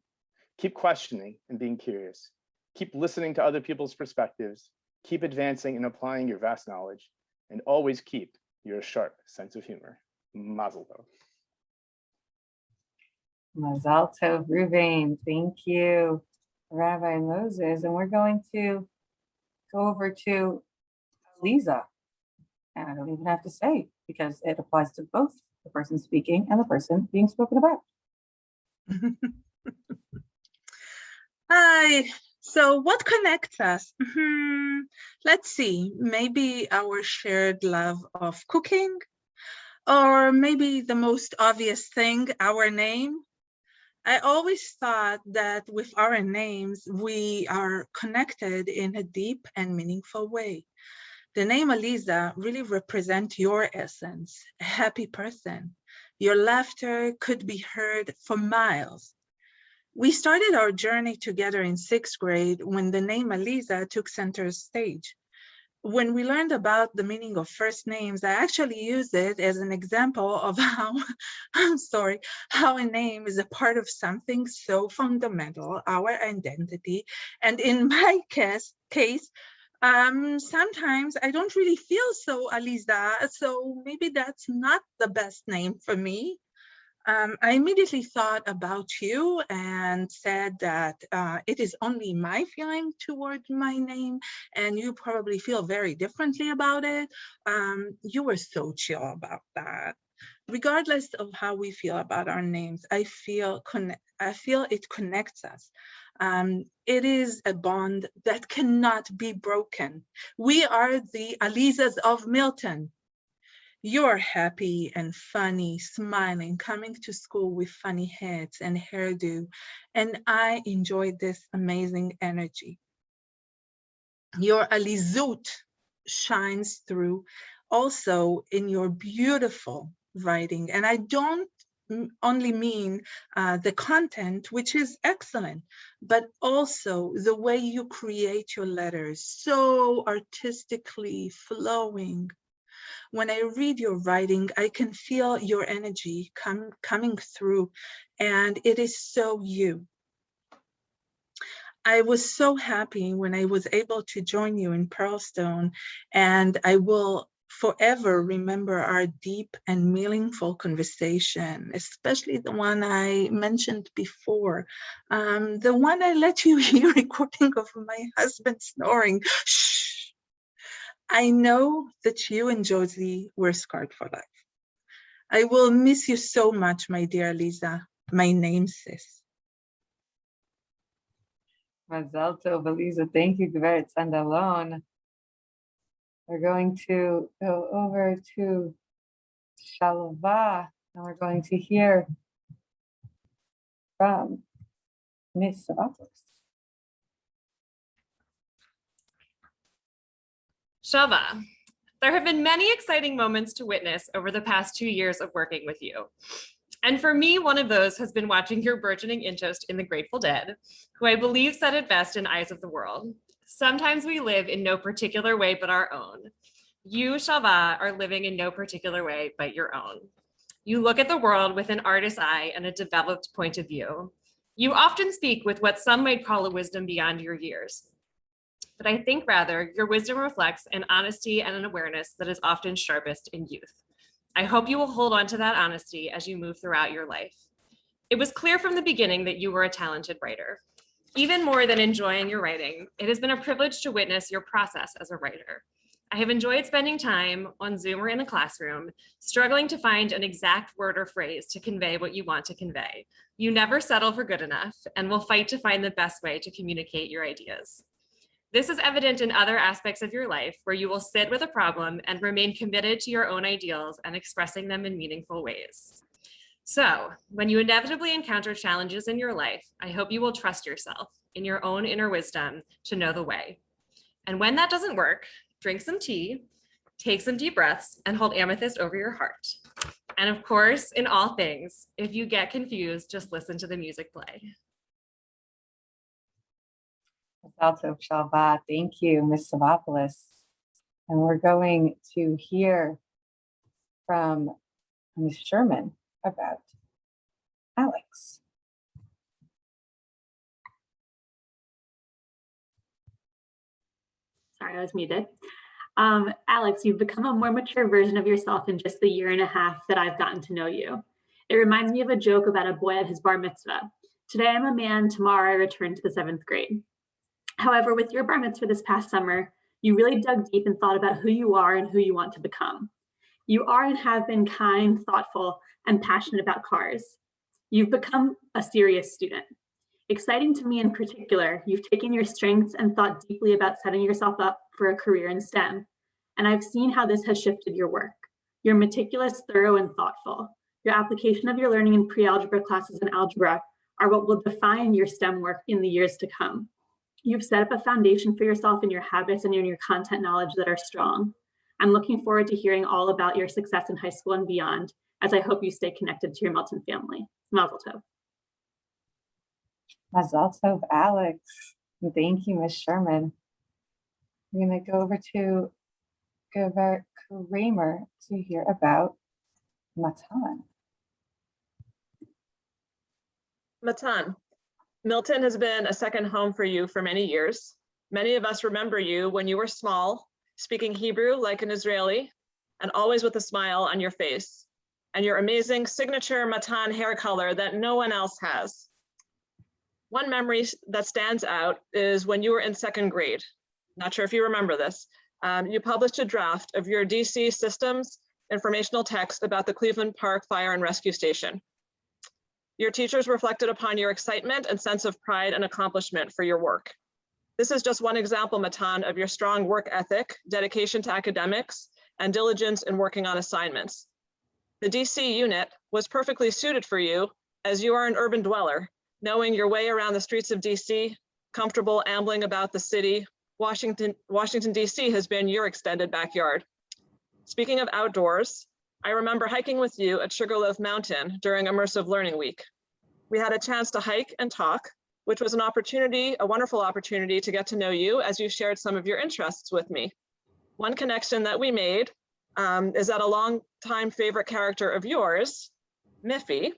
Keep questioning and being curious. Keep listening to other people's perspectives, keep advancing and applying your vast knowledge, and always keep your sharp sense of humor. Mazel tov. Mazal tov, Reuven. Thank you, Rabbi Moses. And we're going to go over to Lisa. And I don't even have to say, because it applies to both the person speaking and the person being spoken about. Hi. So what connects us? Let's see, maybe our shared love of cooking, or maybe the most obvious thing, our name. I always thought that with our names, we are connected in a deep and meaningful way. The name Aliza really represents your essence, a happy person. Your laughter could be heard for miles. We started our journey together in 6th grade when the name Aliza took center stage. When we learned about the meaning of first names, I actually used it as an example of how, how a name is a part of something so fundamental, our identity. And in my case, sometimes I don't really feel so Aliza, so maybe that's not the best name for me. I immediately thought about you and said that it is only my feeling towards my name, and you probably feel very differently about it. You were so chill about that. Regardless of how we feel about our names, I feel it connects us. It is a bond that cannot be broken. We are the Alizas of Milton. You're happy and funny, smiling, coming to school with funny hats and hairdo, and I enjoyed this amazing energy. Your Alizut shines through also in your beautiful writing, and I don't only mean the content, which is excellent, but also the way you create your letters, so artistically flowing. When I read your writing, I can feel your energy coming through, and it is so you. I was so happy when I was able to join you in Pearlstone, and I will forever remember our deep and meaningful conversation, especially the one I mentioned before, the one I let you hear recording of my husband snoring. Shh. I know that you and Josie were scarred for life. I will miss you so much, my dear Lisa, my namesake. Mazal tov, Aliza. Thank you, Gveret Sandalon. We're going to go over to Shalva, and we're going to hear from Miss Savakos. Shava, there have been many exciting moments to witness over the past 2 years of working with you. And for me, one of those has been watching your burgeoning interest in the Grateful Dead, who I believe said it best in Eyes of the World. Sometimes we live in no particular way but our own. You, Shava, are living in no particular way but your own. You look at the world with an artist's eye and a developed point of view. You often speak with what some might call a wisdom beyond your years. But I think rather your wisdom reflects an honesty and an awareness that is often sharpest in youth. I hope you will hold on to that honesty as you move throughout your life. It was clear from the beginning that you were a talented writer. Even more than enjoying your writing, it has been a privilege to witness your process as a writer. I have enjoyed spending time on Zoom or in a classroom, struggling to find an exact word or phrase to convey what you want to convey. You never settle for good enough and will fight to find the best way to communicate your ideas. This is evident in other aspects of your life where you will sit with a problem and remain committed to your own ideals and expressing them in meaningful ways. So, when you inevitably encounter challenges in your life, I hope you will trust yourself in your own inner wisdom to know the way. And when that doesn't work, drink some tea, take some deep breaths, and hold amethyst over your heart. And of course, in all things, if you get confused, just listen to the music play. Mazal Shalva. Thank you, Miss Savopoulos. And we're going to hear from Ms. Sherman about Alex. Sorry, I was muted. Alex, you've become a more mature version of yourself in just the year and a half that I've gotten to know you. It reminds me of a joke about a boy at his bar mitzvah. Today I'm a man, tomorrow I return to the 7th grade. However, with your bar mitzvah this past summer, you really dug deep and thought about who you are and who you want to become. You are and have been kind, thoughtful, and passionate about cars. You've become a serious student. Exciting to me in particular, you've taken your strengths and thought deeply about setting yourself up for a career in STEM. And I've seen how this has shifted your work. You're meticulous, thorough, and thoughtful. Your application of your learning in pre-algebra classes and algebra are what will define your STEM work in the years to come. You've set up a foundation for yourself in your habits and in your content knowledge that are strong. I'm looking forward to hearing all about your success in high school and beyond, as I hope you stay connected to your Milton family. Mazel tov. Mazel tov, Alex. And thank you, Ms. Sherman. We're going to go over to Gilbert Kramer to hear about Matan. Matan, Milton has been a second home for you for many years. Many of us remember you when you were small, speaking Hebrew like an Israeli, and always with a smile on your face, and your amazing signature Matan hair color that no one else has. One memory that stands out is when you were in second grade. Not sure if you remember this. You published a draft of your DC systems informational text about the Cleveland Park Fire and Rescue Station. Your teachers reflected upon your excitement and sense of pride and accomplishment for your work. This is just one example, Matan, of your strong work ethic, dedication to academics, and diligence in working on assignments. The DC unit was perfectly suited for you as you are an urban dweller, knowing your way around the streets of DC, comfortable ambling about the city. Washington, DC has been your extended backyard. Speaking of outdoors, I remember hiking with you at Sugarloaf Mountain during Immersive Learning Week. We had a chance to hike and talk, which was a wonderful opportunity to get to know you as you shared some of your interests with me. One connection that we made is that a longtime favorite character of yours, Miffy,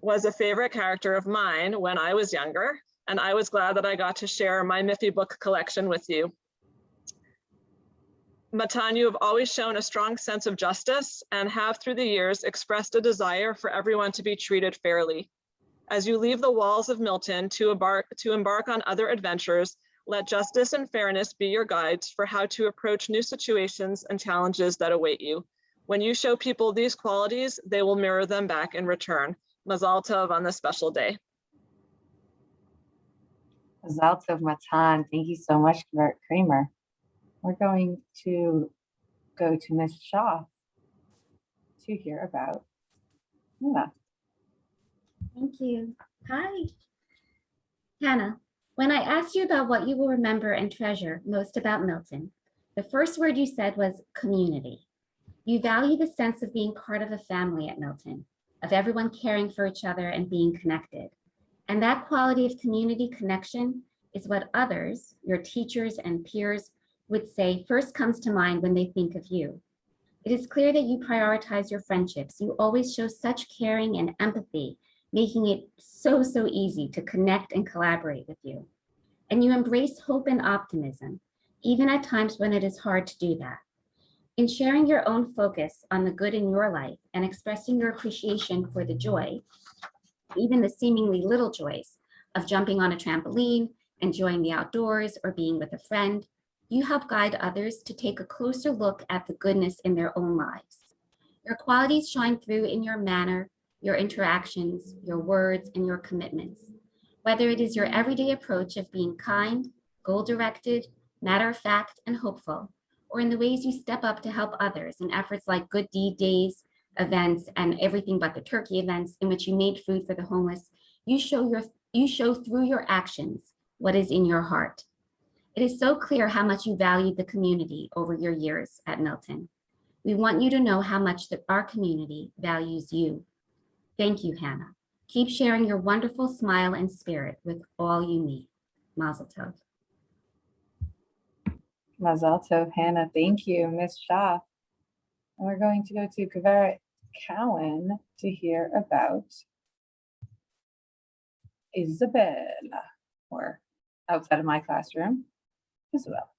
was a favorite character of mine when I was younger, and I was glad that I got to share my Miffy book collection with you. Matan, you have always shown a strong sense of justice and have through the years expressed a desire for everyone to be treated fairly. As you leave the walls of Milton to embark on other adventures, let justice and fairness be your guides for how to approach new situations and challenges that await you. When you show people these qualities, they will mirror them back in return. Mazal tov on this special day. Mazel tov, Matan. Thank you so much, Gilbert Kramer. We're going to go to Ms. Shaw to hear about Hannah. Thank you. Hi. Hannah, when I asked you about what you will remember and treasure most about Milton, the first word you said was community. You value the sense of being part of a family at Milton, of everyone caring for each other and being connected. And that quality of community connection is what others, your teachers and peers, would say first comes to mind when they think of you. It is clear that you prioritize your friendships. You always show such caring and empathy, making it so easy to connect and collaborate with you. And you embrace hope and optimism, even at times when it is hard to do that. In sharing your own focus on the good in your life and expressing your appreciation for the joy, even the seemingly little joys of jumping on a trampoline, enjoying the outdoors, or being with a friend, you help guide others to take a closer look at the goodness in their own lives. Your qualities shine through in your manner, your interactions, your words, and your commitments. Whether it is your everyday approach of being kind, goal-directed, matter-of-fact, and hopeful, or in the ways you step up to help others in efforts like Good Deed Days, events, and everything but the turkey events in which you made food for the homeless, you show through your actions what is in your heart. It is so clear how much you valued the community over your years at Milton. We want you to know how much our community values you. Thank you, Hannah. Keep sharing your wonderful smile and spirit with all you meet. Mazel tov. Mazel tov, Hannah. Thank you, Ms. Shaw. And we're going to go to Kaveret Cowan to hear about Isabella, or outside of my classroom, Isabel.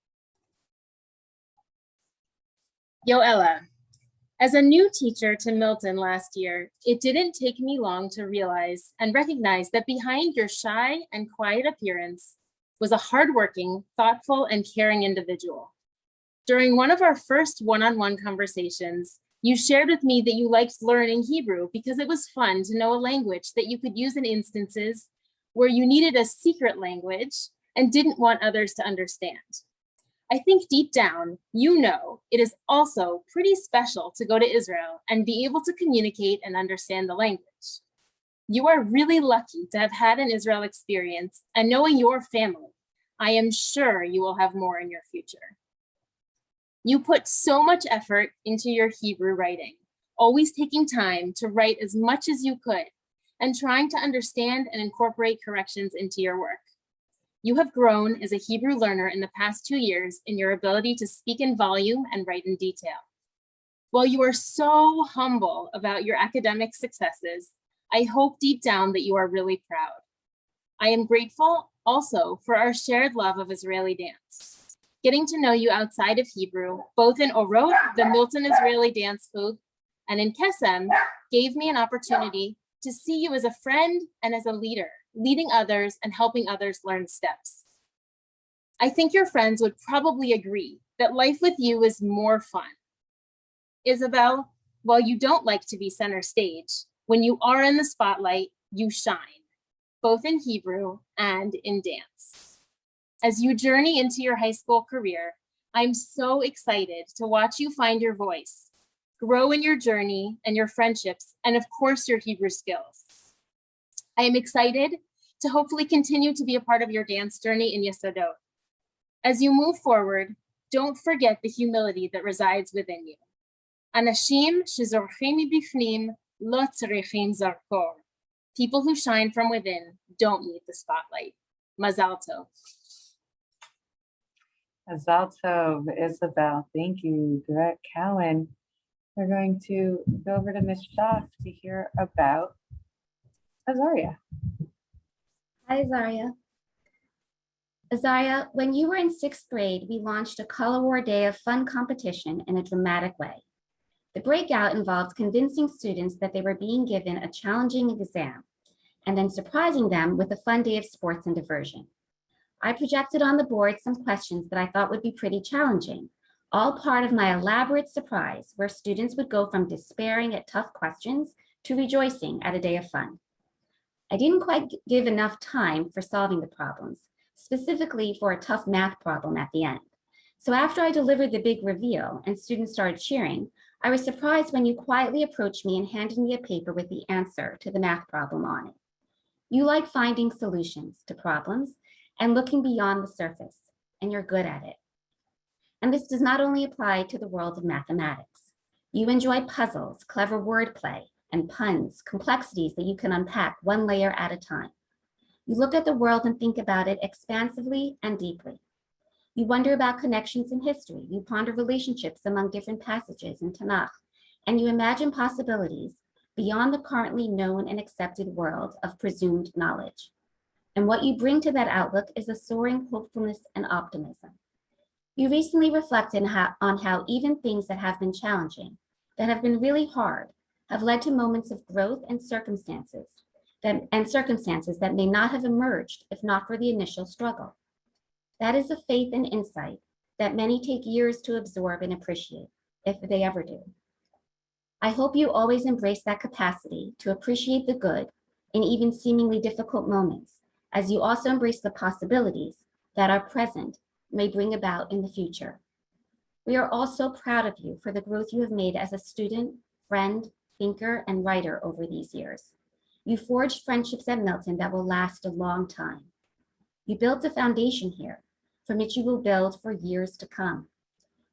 Yoella, as a new teacher to Milton last year, it didn't take me long to realize and recognize that behind your shy and quiet appearance was a hardworking, thoughtful, and caring individual. During one of our first one-on-one conversations, you shared with me that you liked learning Hebrew because it was fun to know a language that you could use in instances where you needed a secret language and didn't want others to understand. I think deep down, you know, it is also pretty special to go to Israel and be able to communicate and understand the language. You are really lucky to have had an Israel experience, and knowing your family, I am sure you will have more in your future. You put so much effort into your Hebrew writing, always taking time to write as much as you could and trying to understand and incorporate corrections into your work. You have grown as a Hebrew learner in the past 2 years in your ability to speak in volume and write in detail. While you are so humble about your academic successes, I hope deep down that you are really proud. I am grateful also for our shared love of Israeli dance. Getting to know you outside of Hebrew, both in Orot, the Milton Israeli dance folk, and in Kesem, gave me an opportunity to see you as a friend and as a leader, leading others and helping others learn steps. I think your friends would probably agree that life with you is more fun. Isabel, while you don't like to be center stage, when you are in the spotlight, you shine, both in Hebrew and in dance. As you journey into your high school career, I'm so excited to watch you find your voice, grow in your journey and your friendships, and of course, your Hebrew skills. I am excited to hopefully continue to be a part of your dance journey in Yesodot. As you move forward, don't forget the humility that resides within you. Anashim shezorchim mibifnim lo tzarechim zarkor. People who shine from within don't need the spotlight. Mazal tov. Mazal tov, Isabel. Thank you, Gret Cowan. We're going to go over to Ms. Schaff to hear about Azaria. Hi, Azaria. Azaria, when you were in 6th grade, we launched a Color War Day of Fun competition in a dramatic way. The breakout involved convincing students that they were being given a challenging exam and then surprising them with a fun day of sports and diversion. I projected on the board some questions that I thought would be pretty challenging, all part of my elaborate surprise where students would go from despairing at tough questions to rejoicing at a day of fun. I didn't quite give enough time for solving the problems, specifically for a tough math problem at the end. So after I delivered the big reveal and students started cheering, I was surprised when you quietly approached me and handed me a paper with the answer to the math problem on it. You like finding solutions to problems and looking beyond the surface, and you're good at it. And this does not only apply to the world of mathematics. You enjoy puzzles, clever wordplay, and puns, complexities that you can unpack one layer at a time. You look at the world and think about it expansively and deeply. You wonder about connections in history. You ponder relationships among different passages in Tanakh, and you imagine possibilities beyond the currently known and accepted world of presumed knowledge. And what you bring to that outlook is a soaring hopefulness and optimism. You recently reflected on how even things that have been challenging, that have been really hard, have led to moments of growth and circumstances that may not have emerged if not for the initial struggle. That is a faith and insight that many take years to absorb and appreciate, if they ever do. I hope you always embrace that capacity to appreciate the good in even seemingly difficult moments, as you also embrace the possibilities that our present may bring about in the future. We are all so proud of you for the growth you have made as a student, friend, thinker, and writer over these years. You forged friendships at Milton that will last a long time. You built a foundation here from which you will build for years to come.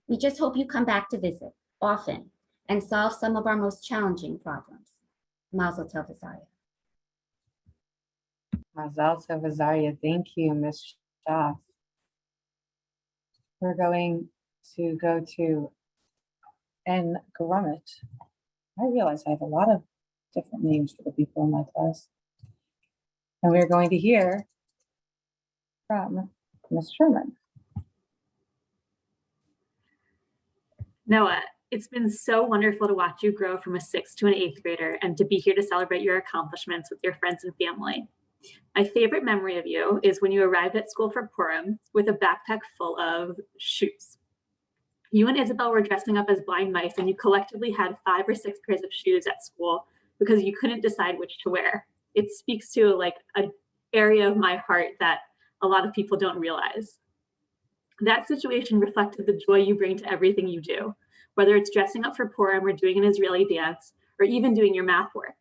We just hope you come back to visit often and solve some of our most challenging problems. Mazel tov, Azaria. Mazal tov, Azaria. Thank you, Ms. Schaff. We're going to go to N. Grummet. I realize I have a lot of different names for the people in my class. And we're going to hear from Ms. Sherman. Noah, it's been so wonderful to watch you grow from a 6th to an 8th grader and to be here to celebrate your accomplishments with your friends and family. My favorite memory of you is when you arrived at school for Purim with a backpack full of shoes. You and Isabel were dressing up as blind mice and you collectively had 5 or 6 pairs of shoes at school because you couldn't decide which to wear. It speaks to like an area of my heart that a lot of people don't realize. That situation reflected the joy you bring to everything you do, whether it's dressing up for Purim or doing an Israeli dance, or even doing your math work.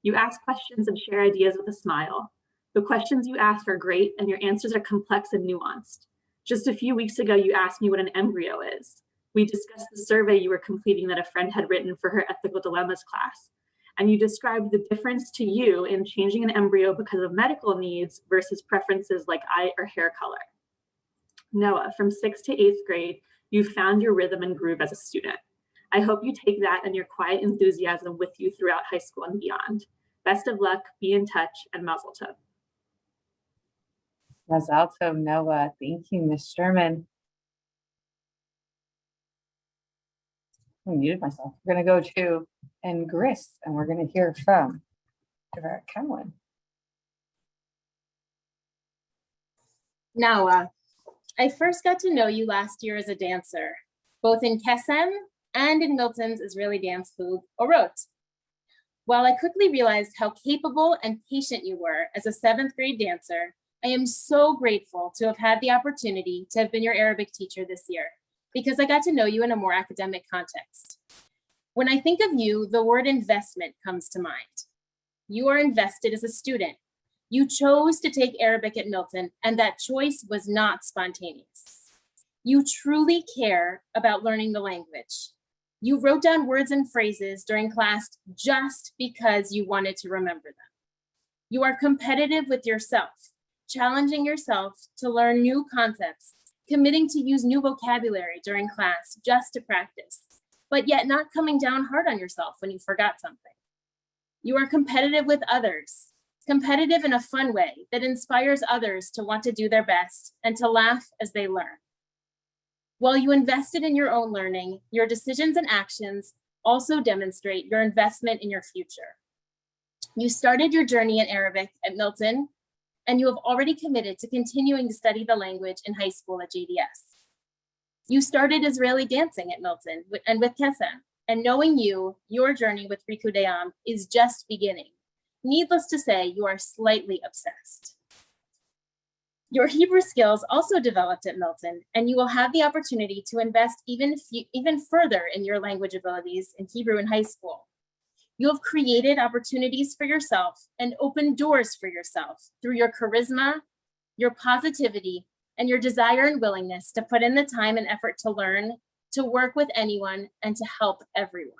You ask questions and share ideas with a smile. The questions you ask are great and your answers are complex and nuanced. Just a few weeks ago, you asked me what an embryo is. We discussed the survey you were completing that a friend had written for her ethical dilemmas class. And you described the difference to you in changing an embryo because of medical needs versus preferences like eye or hair color. Noah, from 6th to 8th grade, you found your rhythm and groove as a student. I hope you take that and your quiet enthusiasm with you throughout high school and beyond. Best of luck, be in touch, and mazel tov. Mazel tov, Noah. Thank you, Ms. Sherman. I muted myself. We're going to go to Ingris, and we're going to hear from Yvette Cowan. Now, I first got to know you last year as a dancer, both in Kesem and in Milton's Israeli Dance Club, Orot. While I quickly realized how capable and patient you were as a 7th grade dancer, I am so grateful to have had the opportunity to have been your Arabic teacher this year, because I got to know you in a more academic context. When I think of you, the word investment comes to mind. You are invested as a student. You chose to take Arabic at Milton, and that choice was not spontaneous. You truly care about learning the language. You wrote down words and phrases during class just because you wanted to remember them. You are competitive with yourself, challenging yourself to learn new concepts, committing to use new vocabulary during class just to practice, but yet not coming down hard on yourself when you forgot something. You are competitive with others, competitive in a fun way that inspires others to want to do their best and to laugh as they learn. While you invested in your own learning, your decisions and actions also demonstrate your investment in your future. You started your journey in Arabic at Milton, and you have already committed to continuing to study the language in high school at JDS. You started Israeli dancing at Milton and with Kesem, and knowing you, your journey with Rikudei Am is just beginning. Needless to say, you are slightly obsessed. Your Hebrew skills also developed at Milton, and you will have the opportunity to invest even further in your language abilities in Hebrew in high school. You have created opportunities for yourself and opened doors for yourself through your charisma, your positivity, and your desire and willingness to put in the time and effort to learn, to work with anyone, and to help everyone.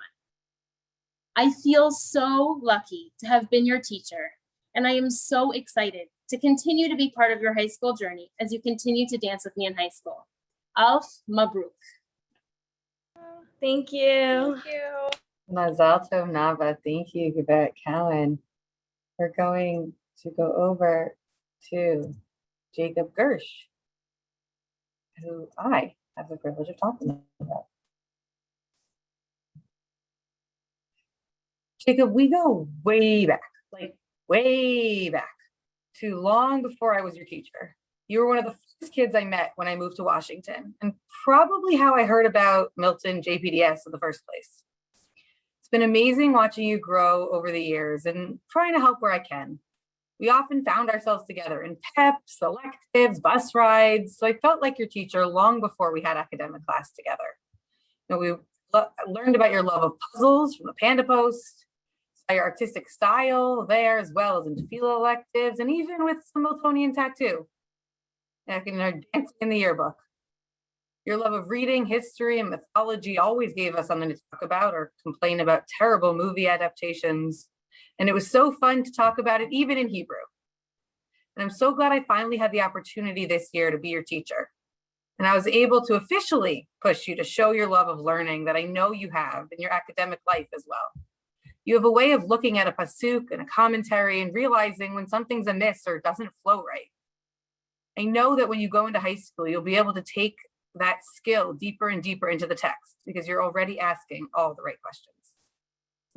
I feel so lucky to have been your teacher, and I am so excited to continue to be part of your high school journey as you continue to dance with me in high school. Alf Mabruk. Thank you. Thank you. Mazel tov, Nava. Thank you, Yvette Cowan. We're going to go over to Jacob Gersh, who I have the privilege of talking about. Jacob, we go way back, like way back to long before I was your teacher. You were one of the first kids I met when I moved to Washington, and probably how I heard about Milton JPDS in the first place. It's been amazing watching you grow over the years and trying to help where I can. We often found ourselves together in PEPs, electives, bus rides, so I felt like your teacher long before we had academic class together. You know, we learned about your love of puzzles from the Panda Post, your artistic style there, as well as in tefillah electives, and even with some Miltonian tattoo. And our dancing in the yearbook. Your love of reading, history, and mythology always gave us something to talk about or complain about terrible movie adaptations. And it was so fun to talk about it, even in Hebrew. And I'm so glad I finally had the opportunity this year to be your teacher. And I was able to officially push you to show your love of learning that I know you have in your academic life as well. You have a way of looking at a pasuk and a commentary and realizing when something's amiss or doesn't flow right. I know that when you go into high school, you'll be able to take that skill deeper and deeper into the text because you're already asking all the right questions.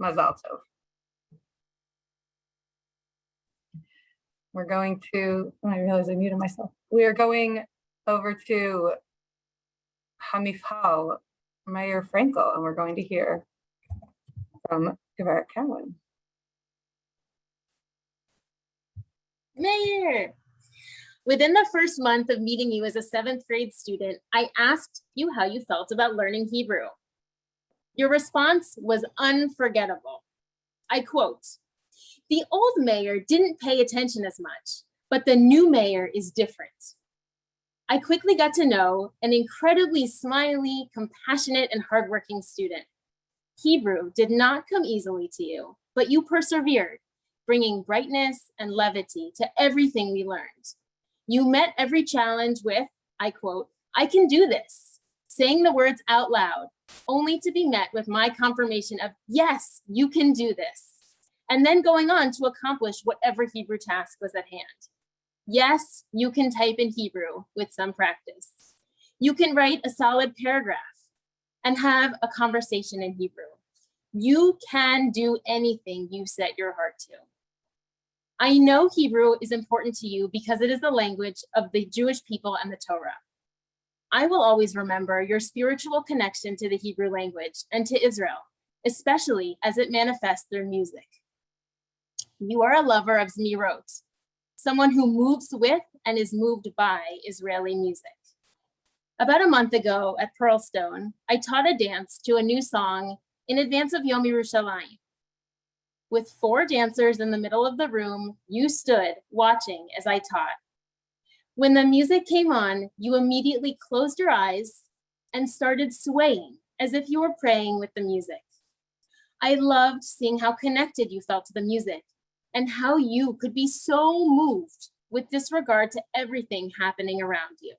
Mazal tov. We're going to, I realize I muted myself. We are going over to Hamifal Meyer Frankel, and we're going to hear from Yvette Cowan. Mayor, within the first month of meeting you as a 7th grade student, I asked you how you felt about learning Hebrew. Your response was unforgettable. I quote, The old mayor didn't pay attention as much, but the new mayor is different. I quickly got to know an incredibly smiley, compassionate, and hardworking student. Hebrew did not come easily to you, but you persevered, bringing brightness and levity to everything we learned. You met every challenge with, I quote, "I can do this," saying the words out loud, only to be met with my confirmation of, yes, you can do this, and then going on to accomplish whatever Hebrew task was at hand. Yes, you can type in Hebrew with some practice. You can write a solid paragraph and have a conversation in Hebrew. You can do anything you set your heart to. I know Hebrew is important to you because it is the language of the Jewish people and the Torah. I will always remember your spiritual connection to the Hebrew language and to Israel, especially as it manifests through music. You are a lover of Zmirot, someone who moves with and is moved by Israeli music. About a month ago at Pearlstone, I taught a dance to a new song in advance of Yom Yerushalayim. With 4 dancers in the middle of the room, you stood watching as I taught. When the music came on, you immediately closed your eyes and started swaying as if you were praying with the music. I loved seeing how connected you felt to the music and how you could be so moved with disregard to everything happening around you.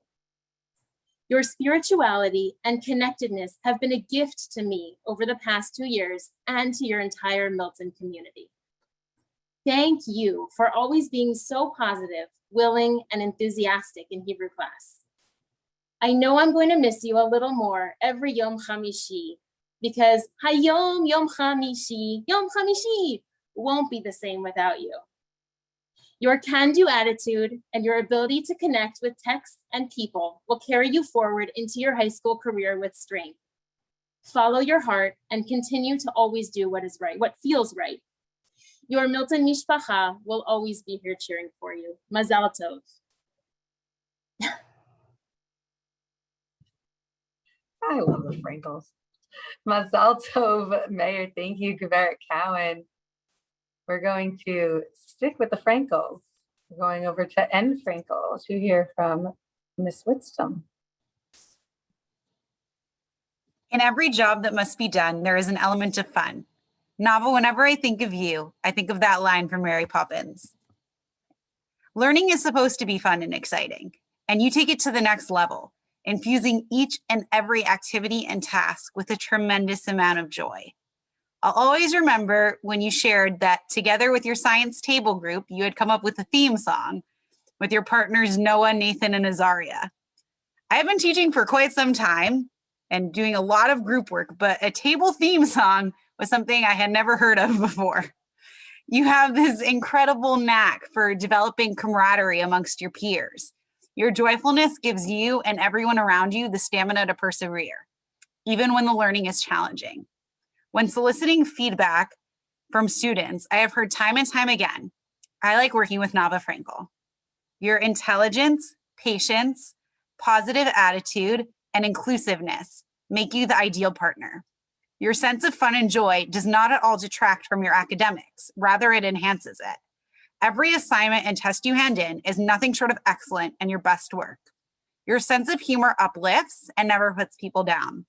Your spirituality and connectedness have been a gift to me over the past 2 years and to your entire Milton community. Thank you for always being so positive, willing, and enthusiastic in Hebrew class. I know I'm going to miss you a little more every Yom Chamishi because Hayom Yom Chamishi won't be the same without you. Your can-do attitude and your ability to connect with texts and people will carry you forward into your high school career with strength. Follow your heart and continue to always do what is right, what feels right. Your Milton Mishpacha will always be here cheering for you. Mazal tov. I love the Frankles. Mazal tov, Mayor. Thank you, Gaveret Cowan. We're going to stick with the Frankles. We're going over to N. Frankel to hear from Miss Whitstone. In every job that must be done, there is an element of fun. Nava, whenever I think of you, I think of that line from Mary Poppins. Learning is supposed to be fun and exciting, and you take it to the next level, infusing each and every activity and task with a tremendous amount of joy. I'll always remember when you shared that together with your science table group, you had come up with a theme song with your partners, Noah, Nathan, and Azaria. I have been teaching for quite some time and doing a lot of group work, but a table theme song was something I had never heard of before. You have this incredible knack for developing camaraderie amongst your peers. Your joyfulness gives you and everyone around you the stamina to persevere, even when the learning is challenging. When soliciting feedback from students, I have heard time and time again, I like working with Nava Frankel. Your intelligence, patience, positive attitude, and inclusiveness make you the ideal partner. Your sense of fun and joy does not at all detract from your academics. Rather, it enhances it. Every assignment and test you hand in is nothing short of excellent and your best work. Your sense of humor uplifts and never puts people down.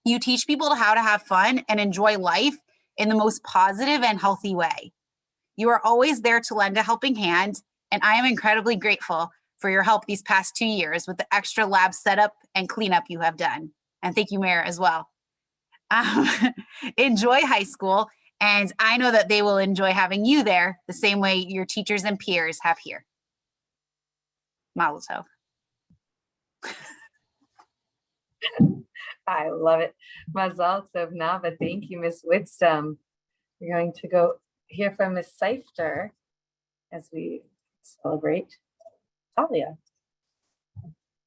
You teach people how to have fun and enjoy life in the most positive and healthy way. You are always there to lend a helping hand, and I am incredibly grateful for your help these past 2 years with the extra lab setup and cleanup you have done. And thank you, Mayor, as well. Enjoy high school, and I know that they will enjoy having you there the same way your teachers and peers have here. Mazel tov. I love it. Mazal tov, Nava. Thank you, Miss Whitstone. We're going to go hear from Miss Seifter as we celebrate Talia.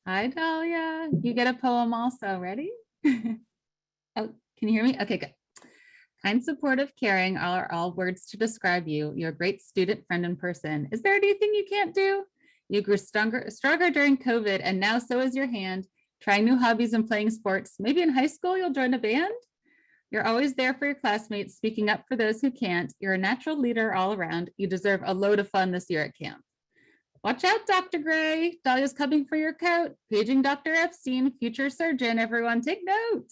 Hi, Dahlia. You get a poem also. Ready? Oh, can you hear me? Okay, good. Kind, supportive, caring are all words to describe you. You're a great student, friend, and person. Is there anything you can't do? You grew stronger during COVID, and now so is your hand. Trying new hobbies and playing sports. Maybe in high school you'll join a band? You're always there for your classmates, speaking up for those who can't. You're a natural leader all around. You deserve a load of fun this year at camp. Watch out, Dr. Gray. Dahlia's coming for your coat. Paging Dr. Epstein, future surgeon. Everyone take note.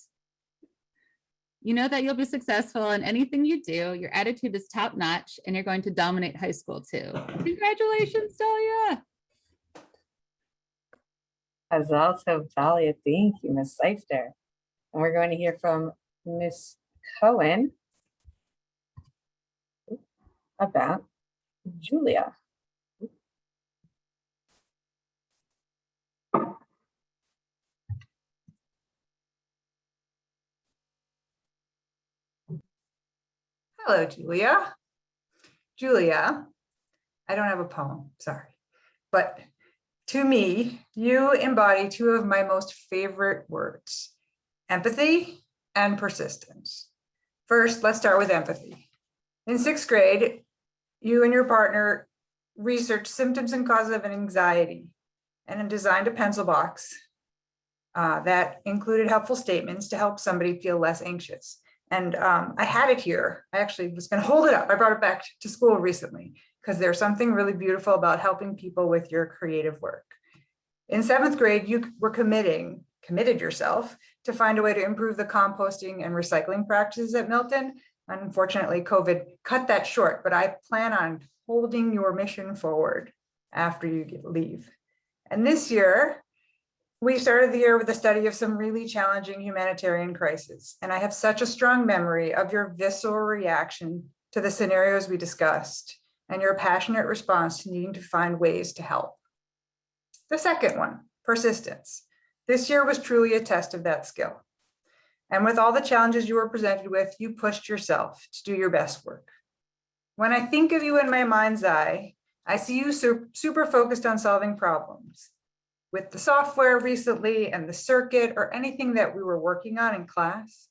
You know that you'll be successful in anything you do. Your attitude is top notch and you're going to dominate high school too. Congratulations, Dahlia. Mazal tov, Dahlia. Thank you, Ms. Seifter. And we're going to hear from Ms. Cohen about Julia. Hello, Julia. Julia, I don't have a poem, sorry. But to me, you embody two of my most favorite words, empathy and persistence. First, let's start with empathy. In 6th grade, you and your partner researched symptoms and causes of anxiety and designed a pencil box that included helpful statements to help somebody feel less anxious. And I had it here. I actually was going to hold it up. I brought it back to school recently because there's something really beautiful about helping people with your creative work. In 7th grade, you were committed yourself to find a way to improve the composting and recycling practices at Milton. Unfortunately, COVID cut that short, but I plan on holding your mission forward after you leave. And this year, we started the year with a study of some really challenging humanitarian crises. And I have such a strong memory of your visceral reaction to the scenarios we discussed and your passionate response to needing to find ways to help. The second one, persistence. This year was truly a test of that skill. And with all the challenges you were presented with, you pushed yourself to do your best work. When I think of you in my mind's eye, I see you super focused on solving problems. With the software recently and the circuit or anything that we were working on in class.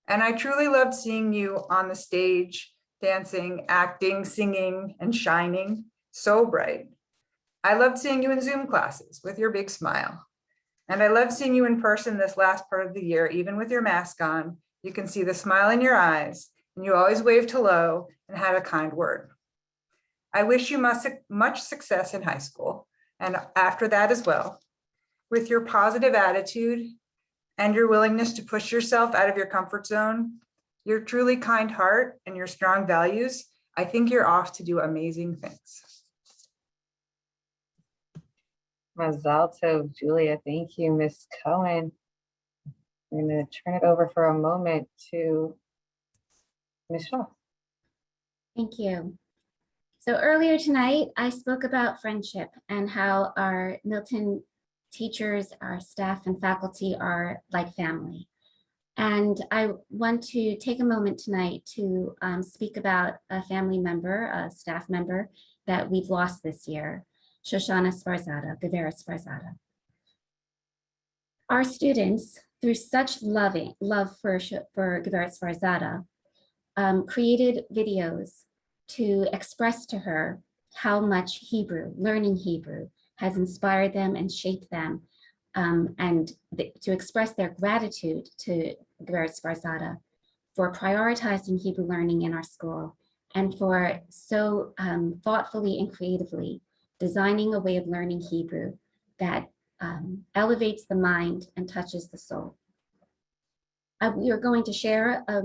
And I truly loved seeing you on the stage, dancing, acting, singing, and shining so bright. I loved seeing you in Zoom classes with your big smile. And I loved seeing you in person this last part of the year, even with your mask on. You can see the smile in your eyes, and you always waved hello and had a kind word. I wish you much success in high school and after that as well. With your positive attitude and your willingness to push yourself out of your comfort zone, your truly kind heart and your strong values, I think you're off to do amazing things. Mazal tov, Julia. Thank you, Ms. Cohen. I'm going to turn it over for a moment to Ms. Shaw. Thank you. So earlier tonight, I spoke about friendship and how our Milton teachers, our staff and faculty are like family. And I want to take a moment tonight to speak about a family member, a staff member that we've lost this year, Shoshana Sfarzada, Gavera Sfarzada. Our students, through such love for Gavera Sfarzada, created videos to express to her how much Hebrew, learning Hebrew, has inspired them and shaped them, to express their gratitude to Gavera Sfarzada for prioritizing Hebrew learning in our school and for so thoughtfully and creatively designing a way of learning Hebrew that elevates the mind and touches the soul. We are going to share a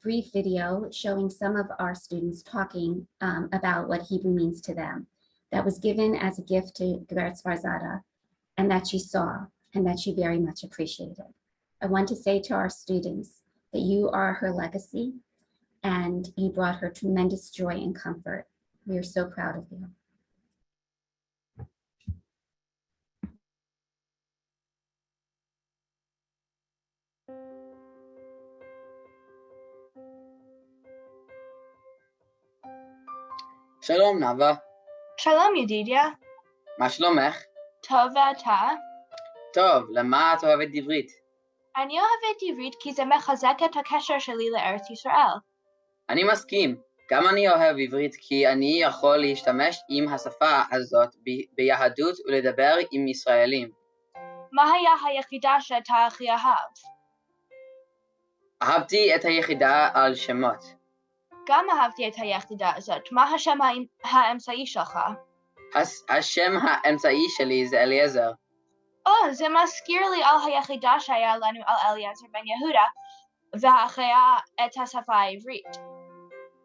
brief video showing some of our students talking about what Hebrew means to them. That was given as a gift to Gavera Sfarzada and that she saw and that she very much appreciated. I want to say to our students that you are her legacy and you brought her tremendous joy and comfort. We are so proud of you. שלום נאוה. שלום ידידיה. מה שלומך? טוב ואתה? טוב, למה את אוהבת עברית? אני אוהבת עברית כי זה מחזק את הקשר שלי לארץ ישראל. אני מסכים. גם אני אוהב עברית כי אני יכול להשתמש עם השפה הזאת ביהדות ולדבר עם ישראלים. מה היה היחידה שאתה הכי אהב? אהבתי את היחידה על שמות. גם אהבתי את היחידה הזאת. מה השם האמצעי שלך? השם האמצעי שלי זה אליעזר. זה מזכיר לי על היחידה שהיה לנו על אליעזר בן יהודה, והחיה את השפה העברית.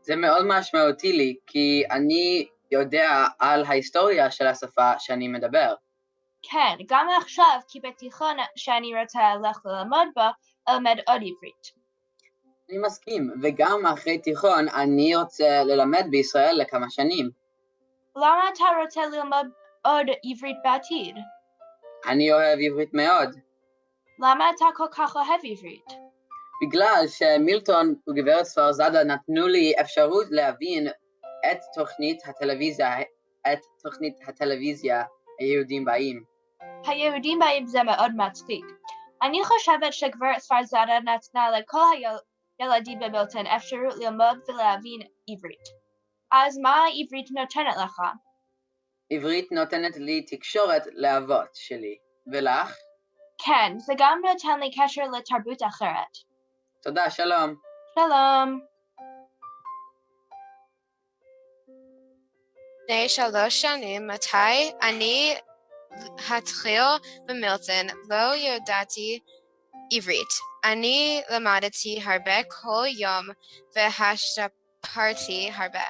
זה מאוד משמעותי לי, כי אני יודע על ההיסטוריה של השפה שאני מדבר. כן, גם עכשיו, כי בתיכון שאני רוצה ללמוד בו, אלמד עוד עברית. אני מסכים, וגם אחרי תיכון אני רוצה ללמד בישראל לכמה שנים. למה אתה רוצה ללמוד עוד עברית בעתיד? אני אוהב עברית מאוד. למה אתה כל כך אוהב עברית? בגלל שמילטון וגברת ספרזאדה נתנו לי אפשרות להבין את תוכנית הטלוויזיה היהודים באים. היהודים באים זה מאוד מצחיק. אני חושבת שגברת ספרזאדה נתנה לכל הילדים במילטון אפשרות ללמוד ולהבין עברית. אז מה עברית נותנת לך? עברית נותנת לי תקשורת לאבות שלי. ולך? כן, זה גם נותן לי קשר לתרבות אחרת. תודה, שלום. שלום. לפני 3 שנים, מתי אני התחיל במילטון, לא ידעתי עברית. אני למדתי הרבה כל יום והשתפרתי הרבה.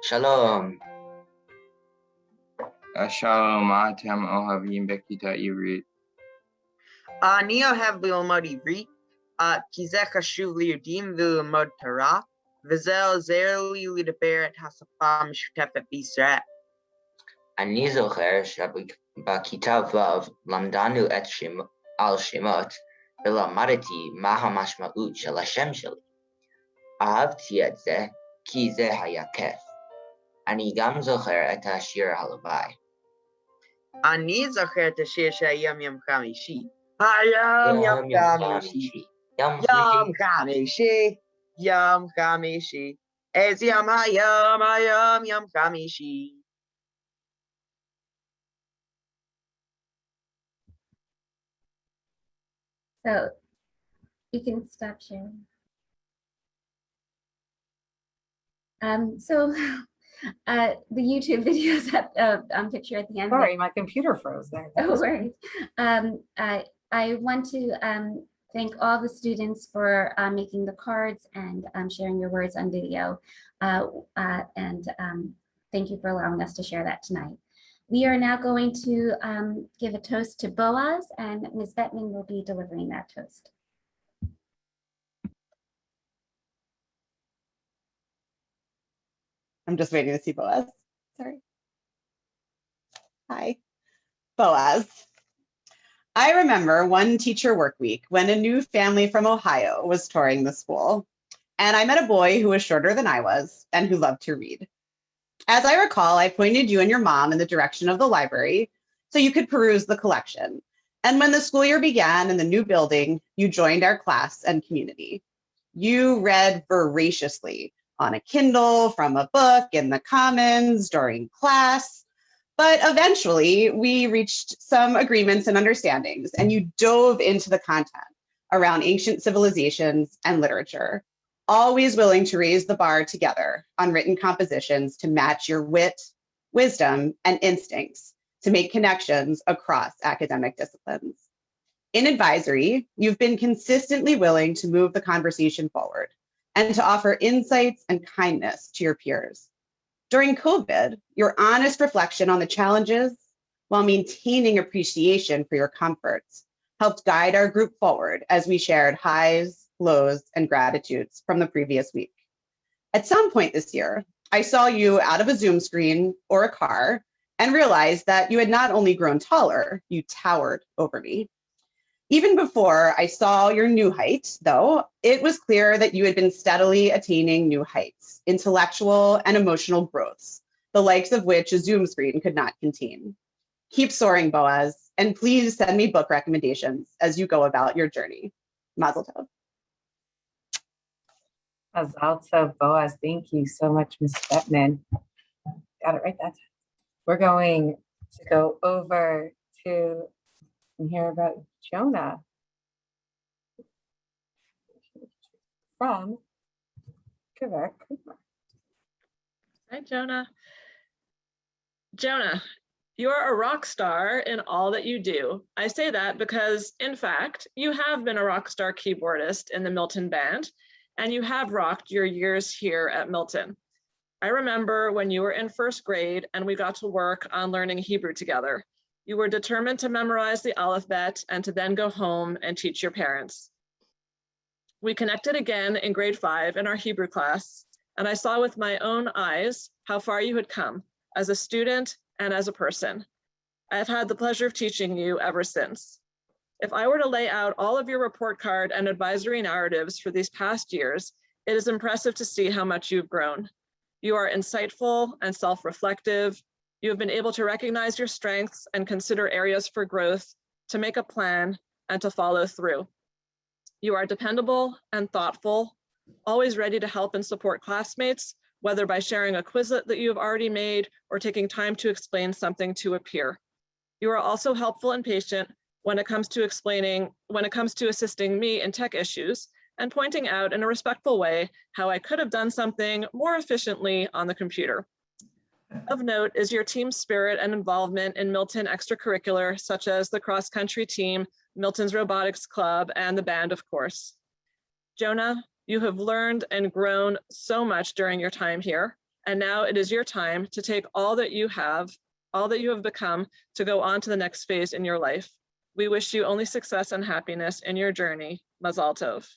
שלום. שלום, מה אתם אוהבים בכיתה עברית? אני אוהב ללמוד עברית, כי זה חשוב ליהודים ללמוד תורה, וזה עוזר לי לדבר את השפה המשותפת בישראל. אני זוכר שבכיתה ו' למדנו על שמות, ולמדתי מה המשמעות של השם שלי. אהבתי את זה, כי זה היה כיף. אני גם זוכר את השיר הלוואי. אני זוכר את השיר של יום חמישי. היום חמישי. יום חמישי. יום חמישי. איזה יום היום יום חמישי. So you can stop sharing. The YouTube videos picture at the end. Sorry, my computer froze there. No worries. I want to thank all the students for making the cards and sharing your words on video. Thank you for allowing us to share that tonight. We are now going to give a toast to Boaz, and Ms. Bettman will be delivering that toast. I'm just waiting to see Boaz. Sorry. Hi, Boaz. I remember one teacher work week when a new family from Ohio was touring the school, and I met a boy who was shorter than I was and who loved to read. As I recall, I pointed you and your mom in the direction of the library so you could peruse the collection. And when the school year began in the new building, you joined our class and community. You read voraciously on a Kindle, from a book, in the Commons, during class. But eventually, we reached some agreements and understandings, and you dove into the content around ancient civilizations and literature, always willing to raise the bar together on written compositions to match your wit, wisdom, and instincts to make connections across academic disciplines. In advisory, you've been consistently willing to move the conversation forward and to offer insights and kindness to your peers. During COVID, your honest reflection on the challenges while maintaining appreciation for your comforts helped guide our group forward as we shared highs, lows, and gratitudes from the previous week. At some point this year, I saw you out of a Zoom screen or a car and realized that you had not only grown taller, you towered over me. Even before I saw your new height, though, it was clear that you had been steadily attaining new heights, intellectual and emotional growths, the likes of which a Zoom screen could not contain. Keep soaring, Boaz, and please send me book recommendations as you go about your journey. Mazel tov. Mazel tov, Boaz. Thank you so much, Ms. Bettman. Got it right that time. We're going to go over to and hear about Jonah from Quebec. Hi, Jonah. Jonah, you're a rock star in all that you do. I say that because, in fact, you have been a rock star keyboardist in the Milton Band, and you have rocked your years here at Milton. I remember when you were in first grade and we got to work on learning Hebrew together. You were determined to memorize the alphabet and to then go home and teach your parents. We connected again in grade 5 in our Hebrew class, and I saw with my own eyes how far you had come as a student and as a person. I have had the pleasure of teaching you ever since. If I were to lay out all of your report card and advisory narratives for these past years, it is impressive to see how much you've grown. You are insightful and self-reflective. You have been able to recognize your strengths and consider areas for growth, to make a plan and to follow through. You are dependable and thoughtful, always ready to help and support classmates, whether by sharing a Quizlet that you have already made or taking time to explain something to a peer. You are also helpful and patient when it comes to assisting me in tech issues and pointing out in a respectful way how I could have done something more efficiently on the computer. Of note is your team spirit and involvement in Milton extracurricular, such as the cross-country team, Milton's Robotics Club, and the band, of course. Jonah, you have learned and grown so much during your time here, and now it is your time to take all that you have become to go on to the next phase in your life. We wish you only success and happiness in your journey. Mazal Tov.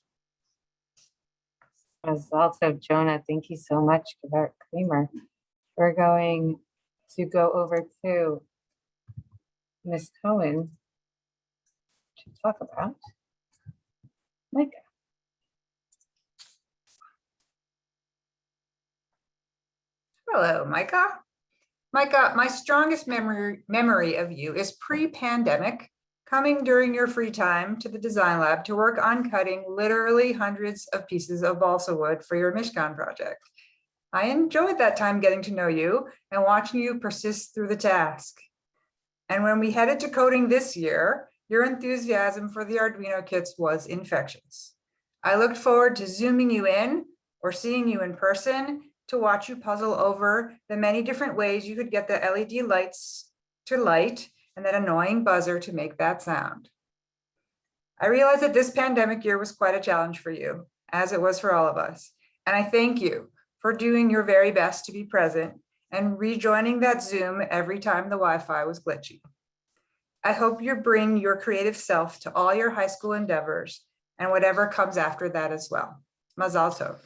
Mazal Tov, Jonah. Thank you so much, Gavert Kramer. We're going to go over to Ms. Cohen to talk about Micah. Hello, Micah. Micah, my strongest memory of you is pre-pandemic, coming during your free time to the design lab to work on cutting literally hundreds of pieces of balsa wood for your Mishkan project. I enjoyed that time getting to know you and watching you persist through the task. And when we headed to coding this year, your enthusiasm for the Arduino kits was infectious. I looked forward to zooming you in or seeing you in person to watch you puzzle over the many different ways you could get the LED lights to light and that annoying buzzer to make that sound. I realized that this pandemic year was quite a challenge for you, as it was for all of us. And I thank you for doing your very best to be present and rejoining that Zoom every time the Wi-Fi was glitchy. I hope you bring your creative self to all your high school endeavors and whatever comes after that as well. Mazal Tov.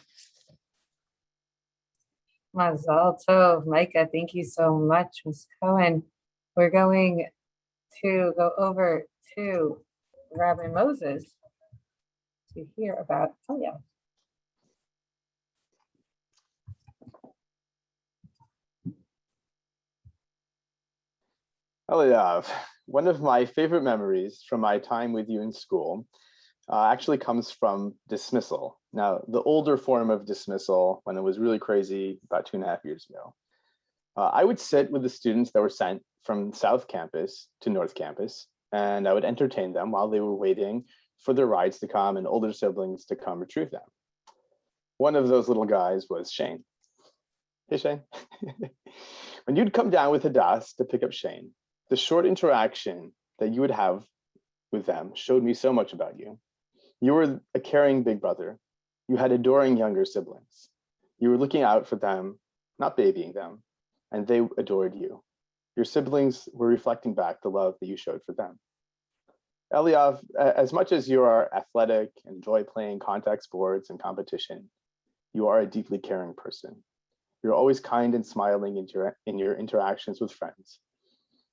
Mazal Tov, Micah. Thank you so much, Ms. Cohen. We're going to go over to Rabbi Moses to hear about Eliav. Eliav, one of my favorite memories from my time with you in school actually comes from dismissal. Now, the older form of dismissal, when it was really crazy about 2.5 years ago. I would sit with the students that were sent from South Campus to North Campus, and I would entertain them while they were waiting for their rides to come and older siblings to come retrieve them. One of those little guys was Shane. Hey, Shane. When you'd come down with Hadass to pick up Shane, the short interaction that you would have with them showed me so much about you. You were a caring big brother. You had adoring younger siblings. You were looking out for them, not babying them, and they adored you. Your siblings were reflecting back the love that you showed for them. Eliav, as much as you are athletic and enjoy playing contact sports and competition, you are a deeply caring person. You're always kind and smiling in your interactions with friends.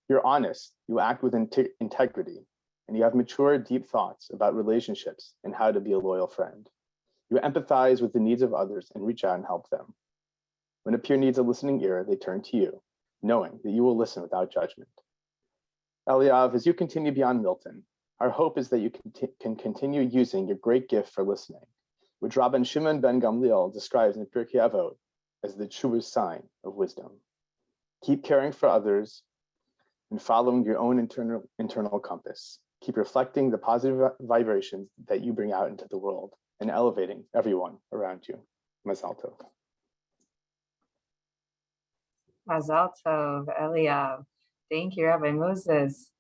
You're honest, you act with integrity, and you have mature, deep thoughts about relationships and how to be a loyal friend. You empathize with the needs of others and reach out and help them. When a peer needs a listening ear, they turn to you, knowing that you will listen without judgment. Eliav, as you continue beyond Milton, our hope is that you can continue using your great gift for listening, which Rabban Shimon ben Gamliel describes in Pirkei Avot as the truest sign of wisdom. Keep caring for others and following your own internal compass. Keep reflecting the positive vibrations that you bring out into the world and elevating everyone around you. Mazal tov. Mazal tov, Eliav. Thank you, Rabbi Moses.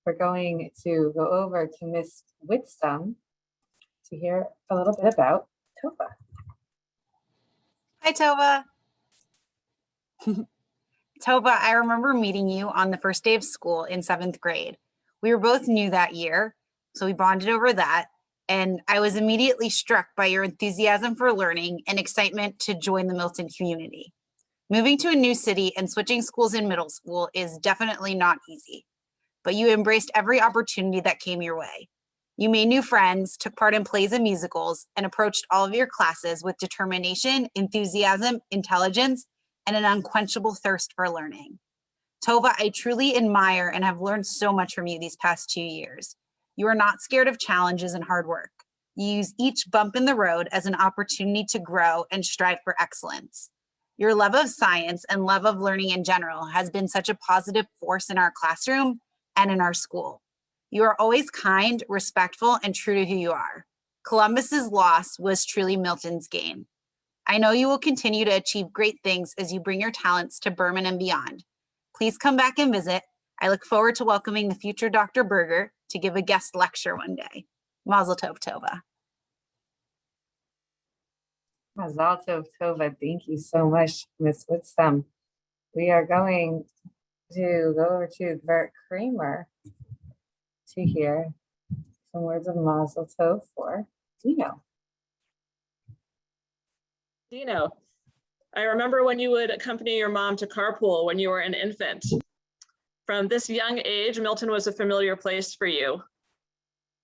We're going to go over to Miss Whitstone to hear a little bit about Tova. Hi, Tova. Tova, I remember meeting you on the first day of school in 7th grade. We were both new that year, so we bonded over that. And I was immediately struck by your enthusiasm for learning and excitement to join the Milton community. Moving to a new city and switching schools in middle school is definitely not easy, but you embraced every opportunity that came your way. You made new friends, took part in plays and musicals, and approached all of your classes with determination, enthusiasm, intelligence, and an unquenchable thirst for learning. Tova, I truly admire and have learned so much from you these past 2 years. You are not scared of challenges and hard work. You use each bump in the road as an opportunity to grow and strive for excellence. Your love of science and love of learning in general has been such a positive force in our classroom and in our school. You are always kind, respectful, and true to who you are. Columbus's loss was truly Milton's gain. I know you will continue to achieve great things as you bring your talents to Berman and beyond. Please come back and visit. I look forward to welcoming the future Dr. Berger to give a guest lecture one day. Mazel tov, Tova. Mazal tov, Tova. Thank you so much, Miss Whitstone. We are going to go over to Bert Kramer to hear some words of Mazel tov for Dino. Dino, I remember when you would accompany your mom to carpool when you were an infant. From this young age, Milton was a familiar place for you.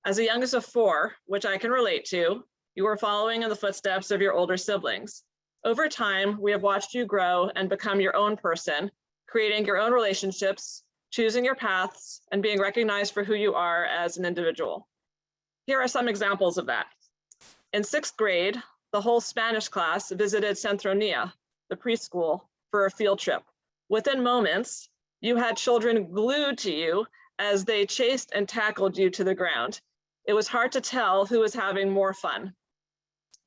As young as 4, which I can relate to, you were following in the footsteps of your older siblings. Over time, we have watched you grow and become your own person, creating your own relationships, choosing your paths, and being recognized for who you are as an individual. Here are some examples of that. In 6th grade, the whole Spanish class visited Centronia, the preschool, for a field trip. Within moments, you had children glued to you as they chased and tackled you to the ground. It was hard to tell who was having more fun.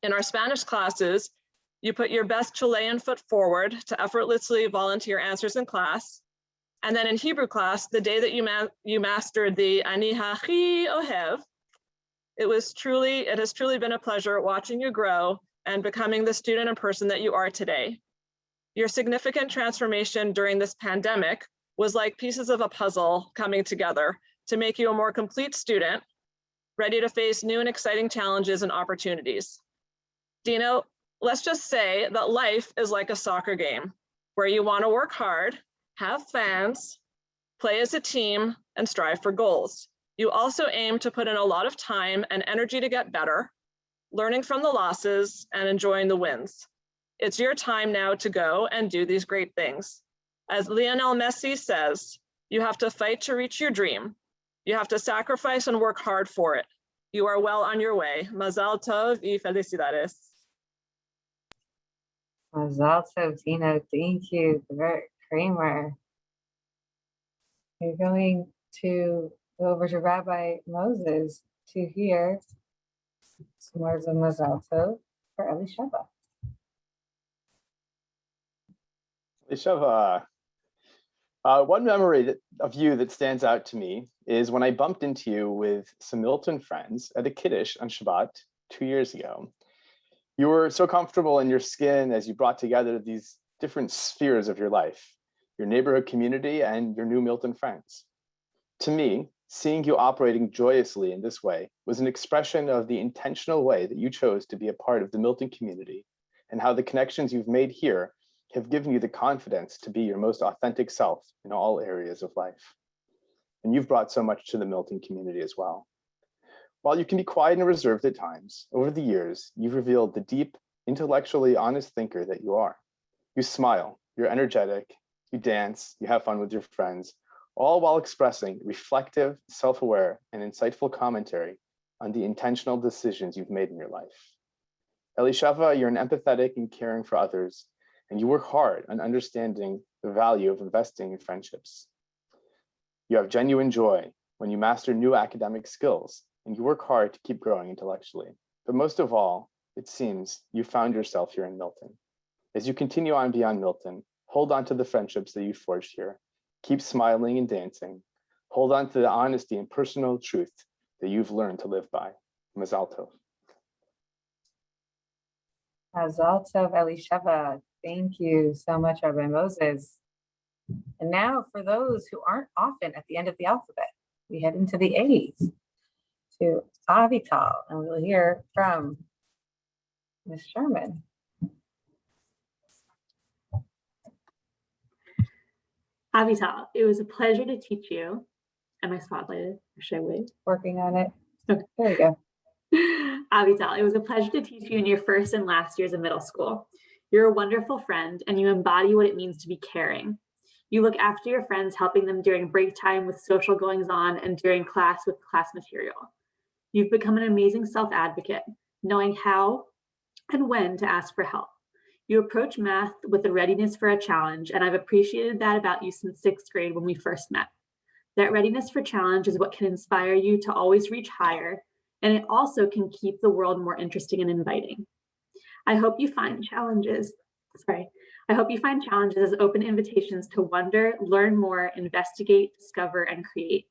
In our Spanish classes, you put your best Chilean foot forward to effortlessly volunteer answers in class. And then in Hebrew class, the day that you mastered the Ani Hachi Ohev, it has truly been a pleasure watching you grow and becoming the student and person that you are today. Your significant transformation during this pandemic was like pieces of a puzzle coming together to make you a more complete student, ready to face new and exciting challenges and opportunities. Dino, let's just say that life is like a soccer game where you want to work hard, have fans, play as a team, and strive for goals. You also aim to put in a lot of time and energy to get better, learning from the losses and enjoying the wins. It's your time now to go and do these great things. As Lionel Messi says, you have to fight to reach your dream. You have to sacrifice and work hard for it. You are well on your way. Mazal tov y felicidades. Mazal tov, Dino. Thank you, Bert Kramer. We're going to go over to Rabbi Moses to hear some words of Mazal tov for Elisheva. Elisheva, one memory of you that stands out to me is when I bumped into you with some Milton friends at a Kiddush on Shabbat 2 years ago. You were so comfortable in your skin as you brought together these different spheres of your life, your neighborhood community and your new Milton friends. To me, seeing you operating joyously in this way was an expression of the intentional way that you chose to be a part of the Milton community and how the connections you've made here have given you the confidence to be your most authentic self in all areas of life. And you've brought so much to the Milton community as well. While you can be quiet and reserved at times, over the years, you've revealed the deep, intellectually honest thinker that you are. You smile, you're energetic, you dance, you have fun with your friends, all while expressing reflective, self-aware, and insightful commentary on the intentional decisions you've made in your life. Elisheva, you're an empathetic and caring for others, and you work hard on understanding the value of investing in friendships. You have genuine joy when you master new academic skills, and you work hard to keep growing intellectually. But most of all, it seems you found yourself here in Milton. As you continue on beyond Milton, hold on to the friendships that you forged here. Keep smiling and dancing. Hold on to the honesty and personal truth that you've learned to live by. Mazal Tov. Mazal Tov, Elisheva. Thank you so much, Rabbi Moses. And now for those who aren't often at the end of the alphabet, we head into the A's to Avital, and we'll hear from Ms. Sherman. Avital, it was a pleasure to teach you. Am I spotlighted? Or should I wait? Working on it. Okay. There you go. Avital, it was a pleasure to teach you in your first and last years of middle school. You're a wonderful friend and you embody what it means to be caring. You look after your friends, helping them during break time with social goings on and during class with class material. You've become an amazing self-advocate, knowing how and when to ask for help. You approach math with a readiness for a challenge, and I've appreciated that about you since 6th grade when we first met. That readiness for challenge is what can inspire you to always reach higher, and it also can keep the world more interesting and inviting. I hope you find challenges as open invitations to wonder, learn more, investigate, discover, and create.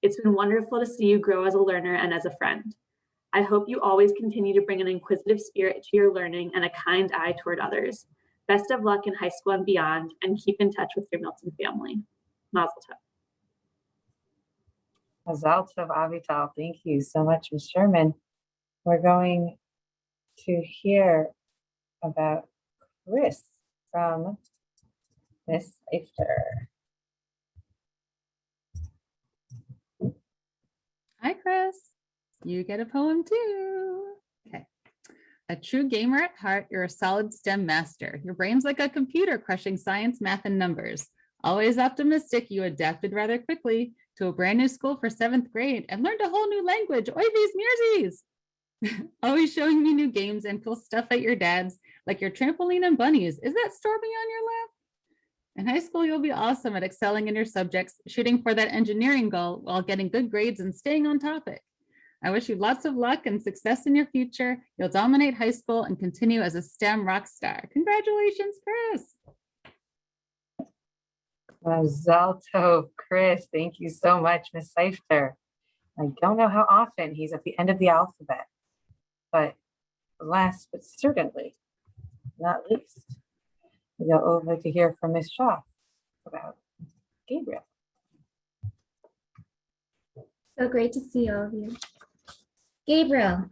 It's been wonderful to see you grow as a learner and as a friend. I hope you always continue to bring an inquisitive spirit to your learning and a kind eye toward others. Best of luck in high school and beyond, and keep in touch with your Milton family. Mazel tov. Mazal Tov, Avital. Thank you so much, Ms. Sherman. We're going to hear about Chris from Miss Eifter. Hi, Chris. You get a poem too. Okay. A true gamer at heart, you're a solid STEM master. Your brain's like a computer crushing science, math, and numbers. Always optimistic, you adapted rather quickly to a brand new school for 7th grade and learned a whole new language. Oy vey's mearsies. Always showing me new games and cool stuff at your dad's, like your trampoline and bunnies. Is that Stormy on your lap? In high school, you'll be awesome at excelling in your subjects, shooting for that engineering goal while getting good grades and staying on topic. I wish you lots of luck and success in your future. You'll dominate high school and continue as a STEM rock star. Congratulations, Chris. Mazal Tov, Chris. Thank you so much, Miss Eifter. I don't know how often he's at the end of the alphabet, but last but certainly not least, we go over to hear from Miss Shaw about Gabriel. So great to see all of you. Gabriel,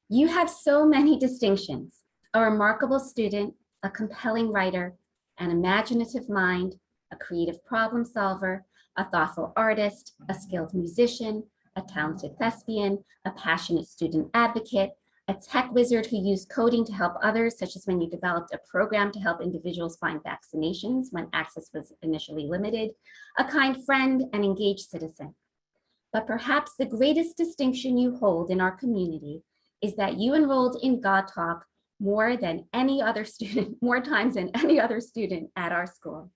you have so many distinctions: a remarkable student, a compelling writer, an imaginative mind, a creative problem solver, a thoughtful artist, a skilled musician, a talented thespian, a passionate student advocate, a tech wizard who used coding to help others, such as when you developed a program to help individuals find vaccinations when access was initially limited, a kind friend, and engaged citizen. But perhaps the greatest distinction you hold in our community is that you enrolled in God Talk more times than any other student at our school.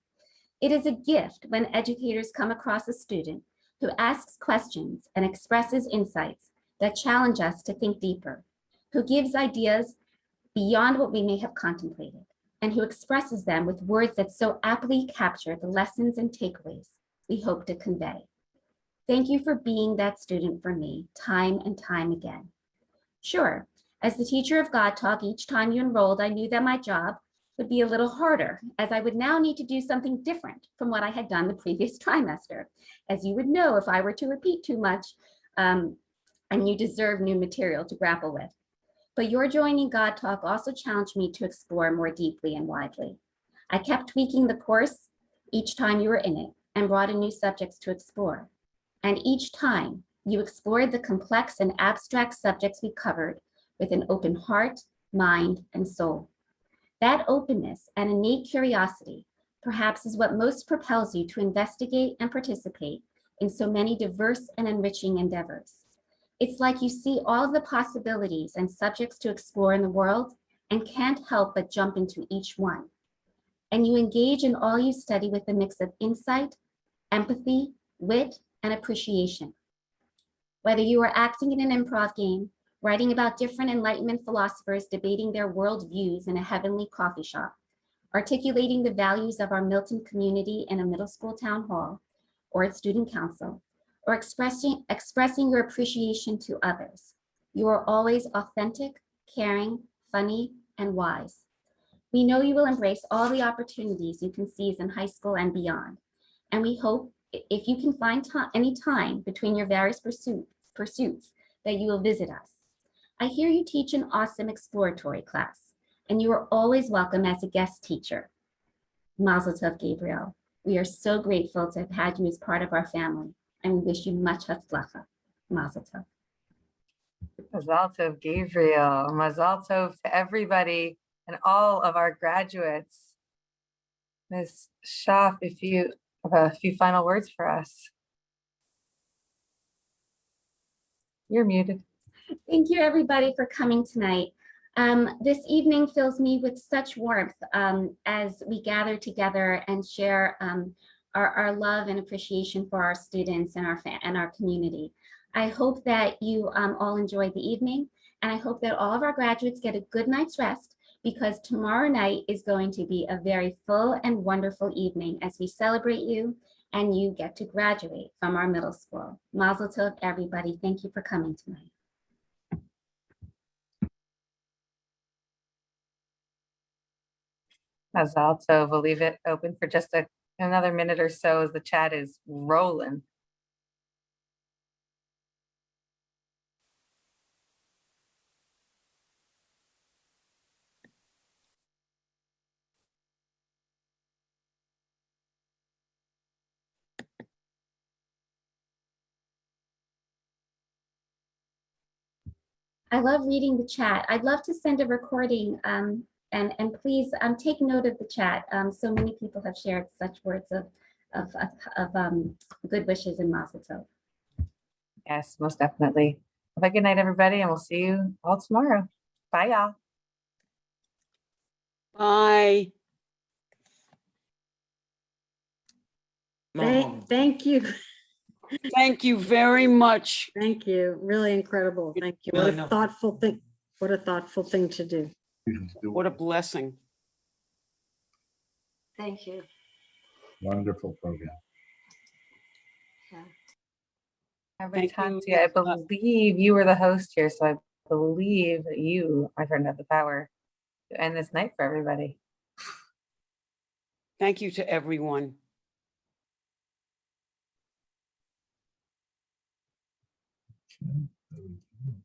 It is a gift when educators come across a student who asks questions and expresses insights that challenge us to think deeper, who gives ideas beyond what we may have contemplated, and who expresses them with words that so aptly capture the lessons and takeaways we hope to convey. Thank you for being that student for me, time and time again. Sure, as the teacher of God Talk, each time you enrolled, I knew that my job would be a little harder, as I would now need to do something different from what I had done the previous trimester. As you would know if I were to repeat too much, and you deserve new material to grapple with. But your joining God Talk also challenged me to explore more deeply and widely. I kept tweaking the course each time you were in it and brought in new subjects to explore. And each time you explored the complex and abstract subjects we covered with an open heart, mind, and soul. That openness and innate curiosity perhaps is what most propels you to investigate and participate in so many diverse and enriching endeavors. It's like you see all of the possibilities and subjects to explore in the world and can't help but jump into each one. And you engage in all you study with a mix of insight, empathy, wit, and appreciation, Whether you are acting in an improv game, writing about different Enlightenment philosophers debating their worldviews in a heavenly coffee shop, articulating the values of our Milton community in a middle school town hall or at student council, or expressing your appreciation to others, you are always authentic, caring, funny, and wise. We know you will embrace all the opportunities you can seize in high school and beyond. And we hope if you can find any time between your various pursuits that you will visit us. I hear you teach an awesome exploratory class, and you are always welcome as a guest teacher. Mazel tov, Gabriel. We are so grateful to have had you as part of our family, and we wish you much hatzlacha. Mazel tov. Mazel tov, Gabriel. Mazel tov to everybody and all of our graduates. Ms. Schaaf, if you have a few final words for us. You're muted. Thank you, everybody, for coming tonight. This evening fills me with such warmth as we gather together and share our love and appreciation for our students and our community. I hope that you all enjoyed the evening, and I hope that all of our graduates get a good night's rest, because tomorrow night is going to be a very full and wonderful evening as we celebrate you and you get to graduate from our middle school. Mazel tov, everybody. Thank you for coming tonight. Mazel tov. We'll leave it open for just another minute or so as the chat is rolling. I love reading the chat. I'd love to send a recording and please take note of the chat. So many people have shared such words of good wishes and mazel tov. Yes, most definitely. Have a good night, everybody, and we'll see you all tomorrow. Bye, y'all. Bye. Thank you. Thank you very much. Thank you. Really incredible. Thank you. What a thoughtful thing. What a thoughtful thing to do. What a blessing. Thank you. Wonderful program. Thank you. I believe you were the host here, so I believe that you, my friend, have the power to end this night for everybody. Thank you to everyone. Okay.